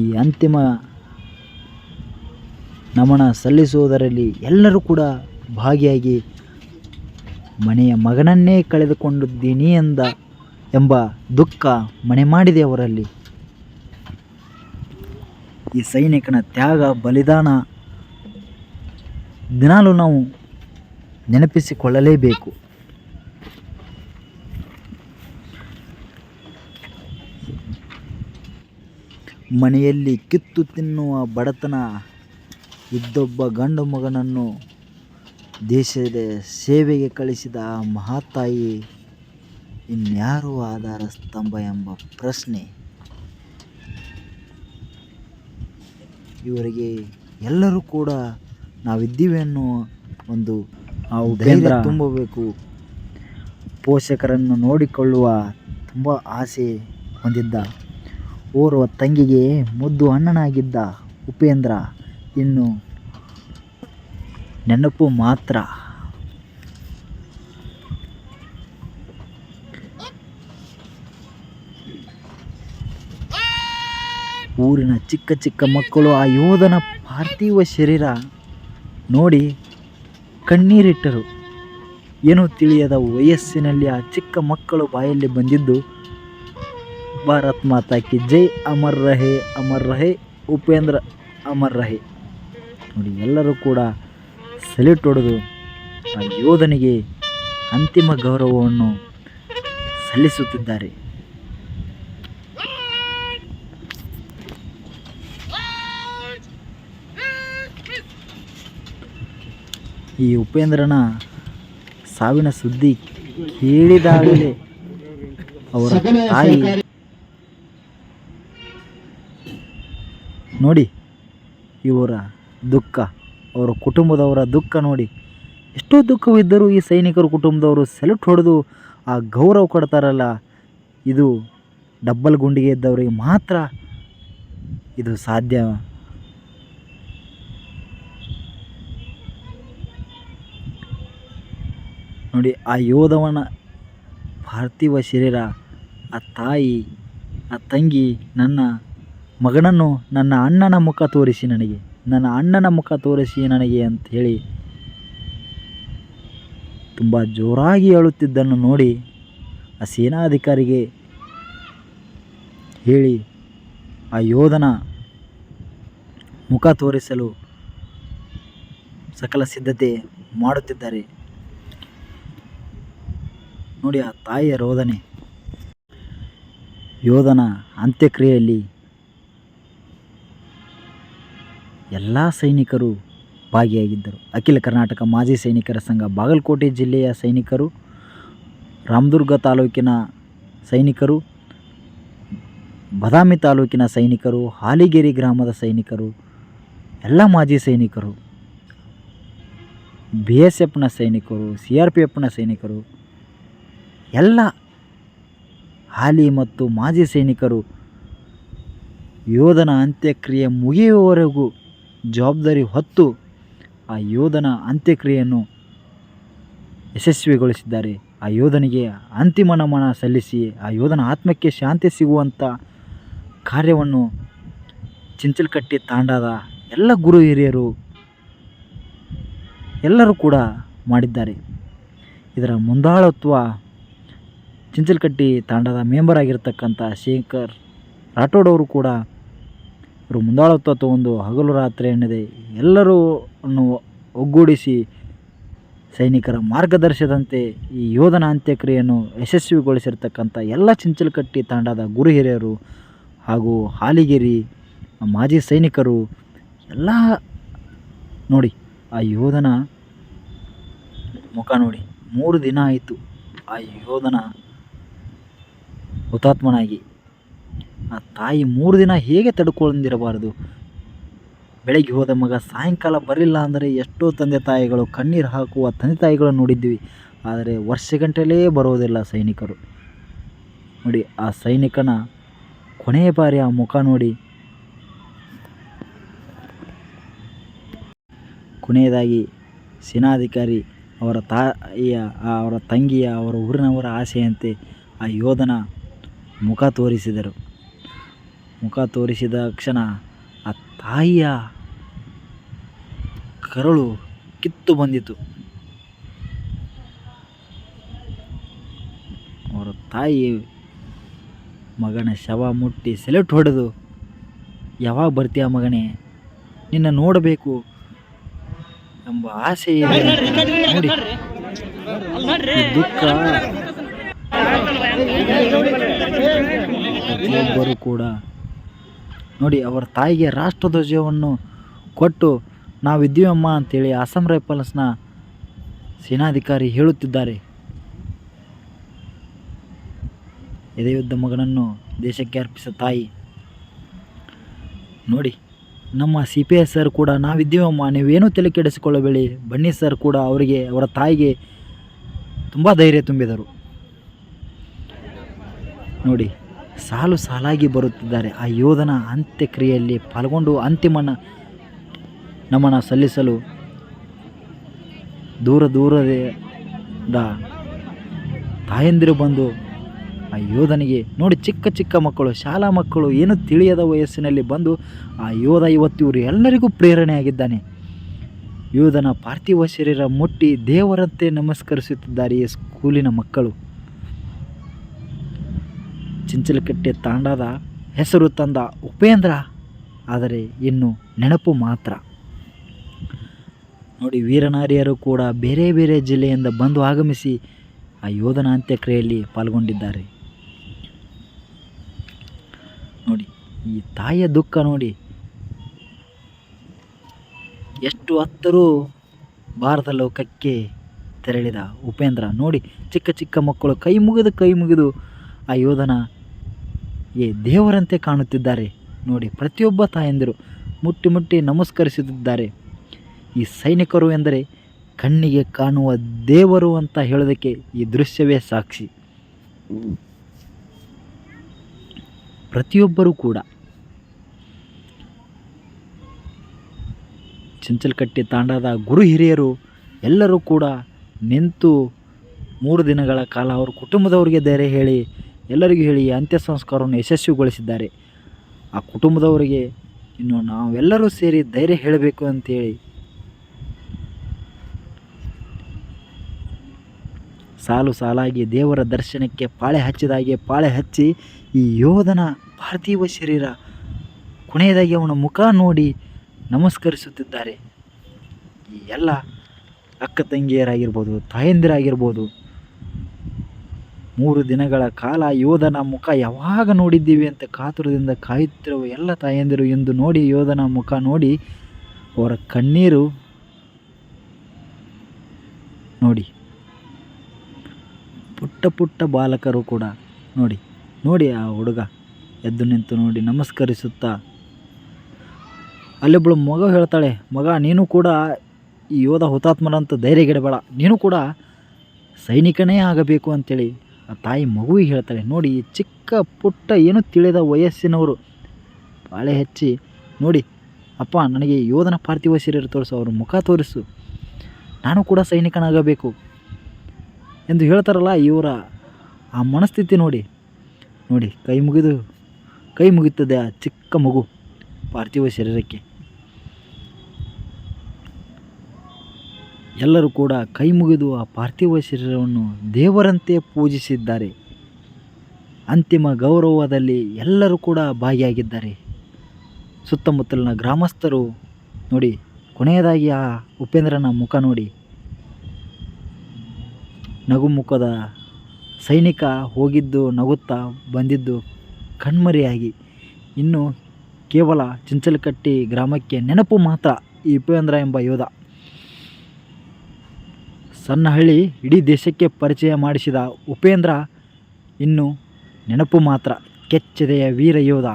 ಈ ಅಂತಿಮ ನಮನ ಸಲ್ಲಿಸುವುದರಲ್ಲಿ ಎಲ್ಲರೂ ಕೂಡ ಭಾಗಿಯಾಗಿ ಮನೆಯ ಮಗನನ್ನೇ ಕಳೆದುಕೊಂಡಿದ್ದೀನಿ ಎಂಬ ದುಃಖ ಮನೆ ಮಾಡಿದೆ ಅವರಲ್ಲಿ. ಈ ಸೈನಿಕನ ತ್ಯಾಗ ಬಲಿದಾನ ದಿನಾಲೂ ನಾವು ನೆನಪಿಸಿಕೊಳ್ಳಲೇಬೇಕು. ಮನೆಯಲ್ಲಿ ಕಿತ್ತು ತಿನ್ನುವ ಬಡತನ ಇದ್ದೊಬ್ಬ ಗಂಡು ಮಗನನ್ನು ದೇಶದ ಸೇವೆಗೆ ಕಳಿಸಿದ ಮಹಾತಾಯಿ ಇನ್ಯಾರು ಆಧಾರ ಸ್ತಂಭ ಎಂಬ ಪ್ರಶ್ನೆ ಇವರಿಗೆ ಎಲ್ಲರೂ ಕೂಡ ನಾವಿದ್ದೀವಿ ಅನ್ನುವ ಒಂದು ಧೈರ್ಯ ತುಂಬಬೇಕು. ಪೋಷಕರನ್ನು ನೋಡಿಕೊಳ್ಳುವ ತುಂಬ ಆಸೆ ಹೊಂದಿದ್ದ ಓರ್ವ ತಂಗಿಗೆ ಮುದ್ದು ಅಣ್ಣನಾಗಿದ್ದ ಉಪೇಂದ್ರ ಇನ್ನು ನೆನಪು ಮಾತ್ರ. ಊರಿನ ಚಿಕ್ಕ ಚಿಕ್ಕ ಮಕ್ಕಳು ಆ ಯೋಧನ ಪಾರ್ಥಿವ ಶರೀರ ನೋಡಿ ಕಣ್ಣೀರಿಟ್ಟರು. ಏನೂ ತಿಳಿಯದ ವಯಸ್ಸಿನಲ್ಲಿ ಆ ಚಿಕ್ಕ ಮಕ್ಕಳು ಬಾಯಲ್ಲಿ ಬಂದಿದ್ದು ಭಾರತ್ ಮಾತಾ ಕಿ ಜೈ, ಅಮರ್ ರಹೆ ಉಪೇಂದ್ರ, ಅಮರ್ ರಹೆ. ನೋಡಿ, ಎಲ್ಲರೂ ಕೂಡ ಸಲ್ಯೂಟ್ ಹೊಡೆದು ಆ ಯೋಧನಿಗೆ ಅಂತಿಮ ಗೌರವವನ್ನು ಸಲ್ಲಿಸುತ್ತಿದ್ದಾರೆ. ಈ ಉಪೇಂದ್ರನ ಸಾವಿನ ಸುದ್ದಿ ಕೇಳಿದಾಗಲೇ ಅವರ ತಾಯಿ ನೋಡಿ, ಇವರ ದುಃಖ, ಅವರ ಕುಟುಂಬದವರ ದುಃಖ ನೋಡಿ, ಎಷ್ಟೋ ದುಃಖವಿದ್ದರೂ ಈ ಸೈನಿಕರ ಕುಟುಂಬದವರು ಸೆಲ್ಯೂಟ್ ಹೊಡೆದು ಆ ಗೌರವ ಕೊಡ್ತಾರಲ್ಲ, ಇದು ಡಬ್ಬಲ್ ಗುಂಡಿಗೆ ಇದ್ದವರಿಗೆ ಮಾತ್ರ ಇದು ಸಾಧ್ಯ. ನೋಡಿ, ಆ ಯೋಧವನ ಪಾರ್ಥಿವ ಶರೀರ, ಆ ತಾಯಿ, ಆ ತಂಗಿ ನನ್ನ ಮಗನನ್ನು ನನ್ನ ಅಣ್ಣನ ಮುಖ ತೋರಿಸಿ ನನಗೆ ಅಂತ ಹೇಳಿ ತುಂಬ ಜೋರಾಗಿ ಅಳುತ್ತಿದ್ದನ್ನು ನೋಡಿ ಆ ಸೇನಾಧಿಕಾರಿಗೆ ಹೇಳಿ ಆ ಯೋಧನ ಮುಖ ತೋರಿಸಲು ಸಕಲ ಸಿದ್ಧತೆ ಮಾಡುತ್ತಿದ್ದಾರೆ. ನೋಡಿ, ಆ ತಾಯಿಯ ರೋದನೆ. ಯೋಧನ ಅಂತ್ಯಕ್ರಿಯೆಯಲ್ಲಿ ಎಲ್ಲ ಸೈನಿಕರು ಭಾಗಿಯಾಗಿದ್ದರು. ಅಖಿಲ ಕರ್ನಾಟಕ ಮಾಜಿ ಸೈನಿಕರ ಸಂಘ, ಬಾಗಲಕೋಟೆ ಜಿಲ್ಲೆಯ ಸೈನಿಕರು, ರಾಮದುರ್ಗ ತಾಲೂಕಿನ ಸೈನಿಕರು, ಬದಾಮಿ ತಾಲೂಕಿನ ಸೈನಿಕರು, ಹಾಲಿಗೇರಿ ಗ್ರಾಮದ ಸೈನಿಕರು, ಎಲ್ಲ ಮಾಜಿ ಸೈನಿಕರು BSFನ ಸೈನಿಕರು, CRPFನ ಸೈನಿಕರು, ಎಲ್ಲ ಹಾಲಿ ಮತ್ತು ಮಾಜಿ ಸೈನಿಕರು ಯೋಧನ ಅಂತ್ಯಕ್ರಿಯೆ ಮುಗಿಯುವವರೆಗೂ ಜವಾಬ್ದಾರಿ ಹೊತ್ತು ಆ ಯೋಧನ ಅಂತ್ಯಕ್ರಿಯೆಯನ್ನು ಯಶಸ್ವಿಗೊಳಿಸಿದ್ದಾರೆ. ಆ ಯೋಧನಿಗೆ ಅಂತಿಮ ನಮನ ಸಲ್ಲಿಸಿ ಆ ಯೋಧನ ಆತ್ಮಕ್ಕೆ ಶಾಂತಿ ಸಿಗುವಂಥ ಕಾರ್ಯವನ್ನು ಚಿಂಚಲಕಟ್ಟಿ ತಾಂಡಾದ ಎಲ್ಲ ಗುರು ಹಿರಿಯರು ಎಲ್ಲರೂ ಕೂಡ ಮಾಡಿದ್ದಾರೆ. ಇದರ ಮುಂದಾಳತ್ವ ಚಿಂಚಲಕಟ್ಟಿ ತಾಂಡಾದ ಮೆಂಬರ್ ಆಗಿರ್ತಕ್ಕಂಥ ಶೇಖರ್ ರಾಠೋಡ್ ಅವರು ಕೂಡ ಇವರು ಮುಂದಾಳತ್ವ ತಗೊಂಡು ಹಗಲು ರಾತ್ರಿ ಎನ್ನದೆ ಎಲ್ಲರನ್ನು ಒಗ್ಗೂಡಿಸಿ ಸೈನಿಕರ ಮಾರ್ಗದರ್ಶನದಂತೆ ಈ ಯೋಧನ ಅಂತ್ಯಕ್ರಿಯೆಯನ್ನು ಯಶಸ್ವಿಗೊಳಿಸಿರ್ತಕ್ಕಂಥ ಎಲ್ಲ ಚಿಂಚಲಕಟ್ಟಿ ತಾಂಡಾದ ಗುರು ಹಿರಿಯರು ಹಾಗೂ ಹಾಲಿಗೇರಿ ಮಾಜಿ ಸೈನಿಕರು ಎಲ್ಲ ನೋಡಿ ಆ ಯೋಧನ ಮುಖ ನೋಡಿ. 3 ದಿನ ಆಯಿತು ಆ ಯೋಧನ ಹುತಾತ್ಮನಾಗಿ. ಆ ತಾಯಿ 3 ದಿನ ಹೇಗೆ ತಡ್ಕೊಂಡಿರಬಾರದು? ಬೆಳಗ್ಗೆ ಹೋದ ಮಗ ಸಾಯಂಕಾಲ ಬರಲಿಲ್ಲ ಅಂದರೆ ಎಷ್ಟೋ ತಂದೆ ತಾಯಿಗಳು ಕಣ್ಣೀರು ಹಾಕುವ ತಂದೆ ತಾಯಿಗಳನ್ನು ನೋಡಿದ್ದೀವಿ. ಆದರೆ ವರ್ಷಗಟ್ಟಲೇ ಬರೋದಿಲ್ಲ ಸೈನಿಕರು. ನೋಡಿ ಆ ಸೈನಿಕನ ಕೊನೆಯ ಬಾರಿ ಆ ಮುಖ ನೋಡಿ. ಕೊನೆಯದಾಗಿ ಸೇನಾಧಿಕಾರಿ ಅವರ ತಾಯಿಯ ಅವರ ತಂಗಿಯ ಅವರ ಊರಿನವರ ಆಸೆಯಂತೆ ಆ ಯೋಧನ ಮುಖ ತೋರಿಸಿದರು. ಮುಖ ತೋರಿಸಿದ ಕ್ಷಣ ಆ ತಾಯಿಯ ಕರುಳು ಕಿತ್ತು ಬಂದಿತು. ಅವರ ತಾಯಿ ಮಗನ ಶವ ಮುಟ್ಟಿ ಸೆಲ್ಯೂಟ್ ಹೊಡೆದು, ಯಾವಾಗ ಬರ್ತೀಯ ಮಗನೇ, ನಿನ್ನ ನೋಡಬೇಕು ಎಂಬ ಆಸೆ ನೋಡಿ. ದುಃಖ ಪ್ರತಿಯೊಬ್ಬರು ಕೂಡ ನೋಡಿ ಅವರ ತಾಯಿಗೆ ರಾಷ್ಟ್ರಧ್ವಜವನ್ನು ಕೊಟ್ಟು ನಾವಿದ್ದೀವಮ್ಮ ಅಂತೇಳಿ ಅಸ್ಸಾಂ ರೈಫಲ್ಸ್ನ ಸೇನಾಧಿಕಾರಿ ಹೇಳುತ್ತಿದ್ದಾರೆ. ಎದೆಯುದ್ದ ಮಗನನ್ನು ದೇಶಕ್ಕೆ ಅರ್ಪಿಸಿದ ತಾಯಿ ನೋಡಿ. ನಮ್ಮ CPI ಸರ್ ಕೂಡ ನಾವಿದ್ದೀವಮ್ಮ, ನೀವೇನೂ ತಲೆ ಕೆಡಿಸಿಕೊಳ್ಳಬೇಡಿ ಬನ್ನಿ ಸರ್ ಕೂಡ ಅವರಿಗೆ ಅವರ ತಾಯಿಗೆ ತುಂಬ ಧೈರ್ಯ ತುಂಬಿದರು. ನೋಡಿ ಸಾಲು ಸಾಲಾಗಿ ಬರುತ್ತಿದ್ದಾರೆ ಆ ಯೋಧನ ಅಂತ್ಯಕ್ರಿಯೆಯಲ್ಲಿ ಪಾಲ್ಗೊಂಡು ಅಂತಿಮ ನಮನ ಸಲ್ಲಿಸಲು ದೂರದಿಂದ ತಾಯಂದಿರು ಬಂದು ಆ ಯೋಧನಿಗೆ ನೋಡಿ, ಚಿಕ್ಕ ಚಿಕ್ಕ ಮಕ್ಕಳು, ಶಾಲಾ ಮಕ್ಕಳು, ಏನು ತಿಳಿಯದ ವಯಸ್ಸಿನಲ್ಲಿ ಬಂದು ಆ ಯೋಧ ಇವತ್ತು ಇವರು ಎಲ್ಲರಿಗೂ ಪ್ರೇರಣೆಯಾಗಿದ್ದಾನೆ. ಯೋಧನ ಪಾರ್ಥಿವ ಶರೀರ ಮುಟ್ಟಿ ದೇವರಂತೆ ನಮಸ್ಕರಿಸುತ್ತಿದ್ದಾರೆ ಈ ಸ್ಕೂಲಿನ ಮಕ್ಕಳು. ಚಿಂಚಲಕಟ್ಟಿ ತಾಂಡಾದ ಹೆಸರು ತಂದ ಉಪೇಂದ್ರ ಆದರೆ ಇನ್ನು ನೆನಪು ಮಾತ್ರ. ನೋಡಿ ವೀರನಾರಿಯರು ಕೂಡ ಬೇರೆ ಬೇರೆ ಜಿಲ್ಲೆಯಿಂದ ಬಂದು ಆಗಮಿಸಿ ಆ ಯೋಧನ ಅಂತ್ಯಕ್ರಿಯೆಯಲ್ಲಿ ಪಾಲ್ಗೊಂಡಿದ್ದಾರೆ. ನೋಡಿ ಈ ತಾಯಿಯ ದುಃಖ ನೋಡಿ. ಎಷ್ಟು ಹತ್ತರೂ ಭಾರತ ಲೋಕಕ್ಕೆ ತೆರಳಿದ ಉಪೇಂದ್ರ ನೋಡಿ, ಚಿಕ್ಕ ಚಿಕ್ಕ ಮಕ್ಕಳು ಕೈ ಮುಗಿದು ಆ ಯೋಧನ ದೇವರಂತೆ ಕಾಣುತ್ತಿದ್ದಾರೆ. ನೋಡಿ ಪ್ರತಿಯೊಬ್ಬ ತಾಯಂದಿರು ಮುಟ್ಟಿ ನಮಸ್ಕರಿಸುತ್ತಿದ್ದಾರೆ. ಈ ಸೈನಿಕರು ಎಂದರೆ ಕಣ್ಣಿಗೆ ಕಾಣುವ ದೇವರು ಅಂತ ಹೇಳೋದಕ್ಕೆ ಈ ದೃಶ್ಯವೇ ಸಾಕ್ಷಿ. ಪ್ರತಿಯೊಬ್ಬರೂ ಕೂಡ ಚಿಂಚಲಕಟ್ಟಿ ತಾಂಡಾದ ಗುರು ಹಿರಿಯರು ಎಲ್ಲರೂ ಕೂಡ ನಿಂತು 3 ದಿನಗಳ ಕಾಲ ಅವ್ರ ಕುಟುಂಬದವರಿಗೆ ಧೈರ್ಯ ಹೇಳಿ ಎಲ್ಲರಿಗೂ ಹೇಳಿ ಅಂತ್ಯ ಸಂಸ್ಕಾರವನ್ನು ಯಶಸ್ವಿಗೊಳಿಸಿದ್ದಾರೆ. ಆ ಕುಟುಂಬದವರಿಗೆ ಇನ್ನು ನಾವೆಲ್ಲರೂ ಸೇರಿ ಧೈರ್ಯ ಹೇಳಬೇಕು ಅಂತೇಳಿ ಸಾಲು ಸಾಲಾಗಿ ದೇವರ ದರ್ಶನಕ್ಕೆ ಪಾಳೆ ಹಚ್ಚಿದಾಗೆ ಪಾಳೆ ಹಚ್ಚಿ ಈ ಯೋಧನ ಪಾರ್ಥಿವ ಶರೀರ ಕೊನೆಯದಾಗಿ ಅವನ ಮುಖ ನೋಡಿ ನಮಸ್ಕರಿಸುತ್ತಿದ್ದಾರೆ. ಈ ಎಲ್ಲ ಅಕ್ಕ ತಂಗಿಯರಾಗಿರ್ಬೋದು, ತಾಯಂದಿರಾಗಿರ್ಬೋದು, 3 ದಿನಗಳ ಕಾಲ ಯೋಧನ ಮುಖ ಯಾವಾಗ ನೋಡಿದ್ದೀವಿ ಅಂತ ಕಾತುರದಿಂದ ಕಾಯುತ್ತಿರುವ ಎಲ್ಲ ತಾಯಂದಿರು ಇಂದು ನೋಡಿ ಯೋಧನ ಮುಖ ನೋಡಿ ಅವರ ಕಣ್ಣೀರು ನೋಡಿ. ಪುಟ್ಟ ಬಾಲಕರು ಕೂಡ ನೋಡಿ ಆ ಹುಡುಗ ಎದ್ದು ನಿಂತು ನೋಡಿ ನಮಸ್ಕರಿಸುತ್ತಾ. ಅಲ್ಲೊಬ್ಬಳು ಮಗ ಹೇಳ್ತಾಳೆ, ಮಗ ನೀನು ಕೂಡ ಈ ಯೋಧ ಹುತಾತ್ಮರಂತ ಧೈರ್ಯಗೆಡಬೇಡ, ನೀನು ಕೂಡ ಸೈನಿಕನೇ ಆಗಬೇಕು ಅಂತೇಳಿ ಆ ತಾಯಿ ಮಗುವಿಗೆ ಹೇಳ್ತಾಳೆ. ನೋಡಿ, ಚಿಕ್ಕ ಪುಟ್ಟ ಏನು ತಿಳಿದ ವಯಸ್ಸಿನವರು ಬಾಳೆ ಹಚ್ಚಿ, ನೋಡಿ ಅಪ್ಪ ನನಗೆ ಯೋಧನ ಪಾರ್ಥಿವ ಶರೀರ ತೋರಿಸು, ಅವ್ರ ಮುಖ ತೋರಿಸು, ನಾನು ಕೂಡ ಸೈನಿಕನಾಗಬೇಕು ಎಂದು ಹೇಳ್ತಾರಲ್ಲ. ಇವರ ಆ ಮನಸ್ಥಿತಿ ನೋಡಿ ನೋಡಿ, ಕೈ ಮುಗಿತದೆ ಆ ಚಿಕ್ಕ ಮಗು ಪಾರ್ಥಿವ ಶರೀರಕ್ಕೆ. ಎಲ್ಲರೂ ಕೂಡ ಕೈ ಮುಗಿದು ಆ ಪಾರ್ಥಿವ ಶರೀರವನ್ನು ದೇವರಂತೆ ಪೂಜಿಸಿದ್ದಾರೆ. ಅಂತಿಮ ಗೌರವದಲ್ಲಿ ಎಲ್ಲರೂ ಕೂಡ ಭಾಗಿಯಾಗಿದ್ದಾರೆ. ಸುತ್ತಮುತ್ತಲಿನ ಗ್ರಾಮಸ್ಥರು ನೋಡಿ, ಕೊನೆಯದಾಗಿ ಆ ಉಪೇಂದ್ರನ ಮುಖ ನೋಡಿ, ನಗುಮುಖದ ಸೈನಿಕ ಹೋಗಿದ್ದು ನಗುತ್ತಾ ಬಂದಿದ್ದು ಕಣ್ಮರೆಯಾಗಿ ಇನ್ನು ಕೇವಲ ಚಿಂಚಲಕಟ್ಟಿ ಗ್ರಾಮಕ್ಕೆ ನೆನಪು ಮಾತ್ರ ಈ ಉಪೇಂದ್ರ ಎಂಬ ಯೋಧ. ಸಣ್ಣ ಹಳ್ಳಿ ಇಡೀ ದೇಶಕ್ಕೆ ಪರಿಚಯ ಮಾಡಿಸಿದ ಉಪೇಂದ್ರ ಇನ್ನು ನೆನಪು ಮಾತ್ರ, ಕೆಚ್ಚೆದೆಯ ವೀರ ಯೋಧ.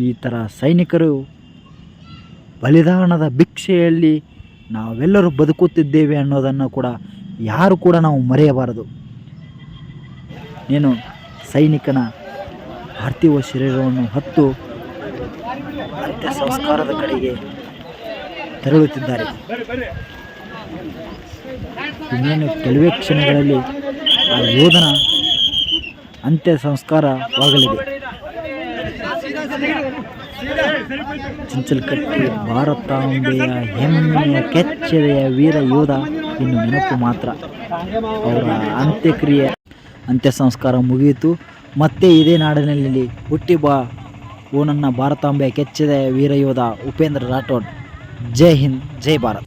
ಈ ಥರ ಸೈನಿಕರು ಬಲಿದಾನದ ಭಿಕ್ಷೆಯಲ್ಲಿ ನಾವೆಲ್ಲರೂ ಬದುಕುತ್ತಿದ್ದೇವೆ ಅನ್ನೋದನ್ನು ಕೂಡ ಯಾರು ಕೂಡ ನಾವು ಮರೆಯಬಾರದು. ನೀನು ಸೈನಿಕನ ಪಾರ್ಥಿವ ಶರೀರವನ್ನು ಹೊತ್ತು ಅಂತ್ಯ ಸಂಸ್ಕಾರದ ಕಡೆಗೆ ತೆರಳುತ್ತಿದ್ದಾರೆ. ಇನ್ನೇನು ಕೆಲವೇ ಕ್ಷಣಗಳಲ್ಲಿ ಆ ಯೋಧನ ಅಂತ್ಯ ಸಂಸ್ಕಾರವಾಗಲಿದೆ. ಚಿಂಚಲಕಟ್ಟಿ ಭಾರತಾಂಬೆಯ ಹೆಮ್ಮೆಯ ಕೆಚ್ಚೆದೆಯ ವೀರ ಯೋಧ ಇನ್ನು ನೆನಪು ಮಾತ್ರ. ಅವರ ಅಂತ್ಯ ಸಂಸ್ಕಾರ ಮುಗಿಯಿತು. ಮತ್ತೆ ಇದೇ ನಾಡಿನಲ್ಲಿ ಹುಟ್ಟಿ ಬಾ ಓ ನನ್ನ ಭಾರತಾಂಬೆಯ ಕೆಚ್ಚೆದೆಯ ವೀರ ಯೋಧ ಉಪೇಂದ್ರ ರಾಠೋಡ್. ಜೈ ಹಿಂದ್, ಜೈ ಭಾರತ್.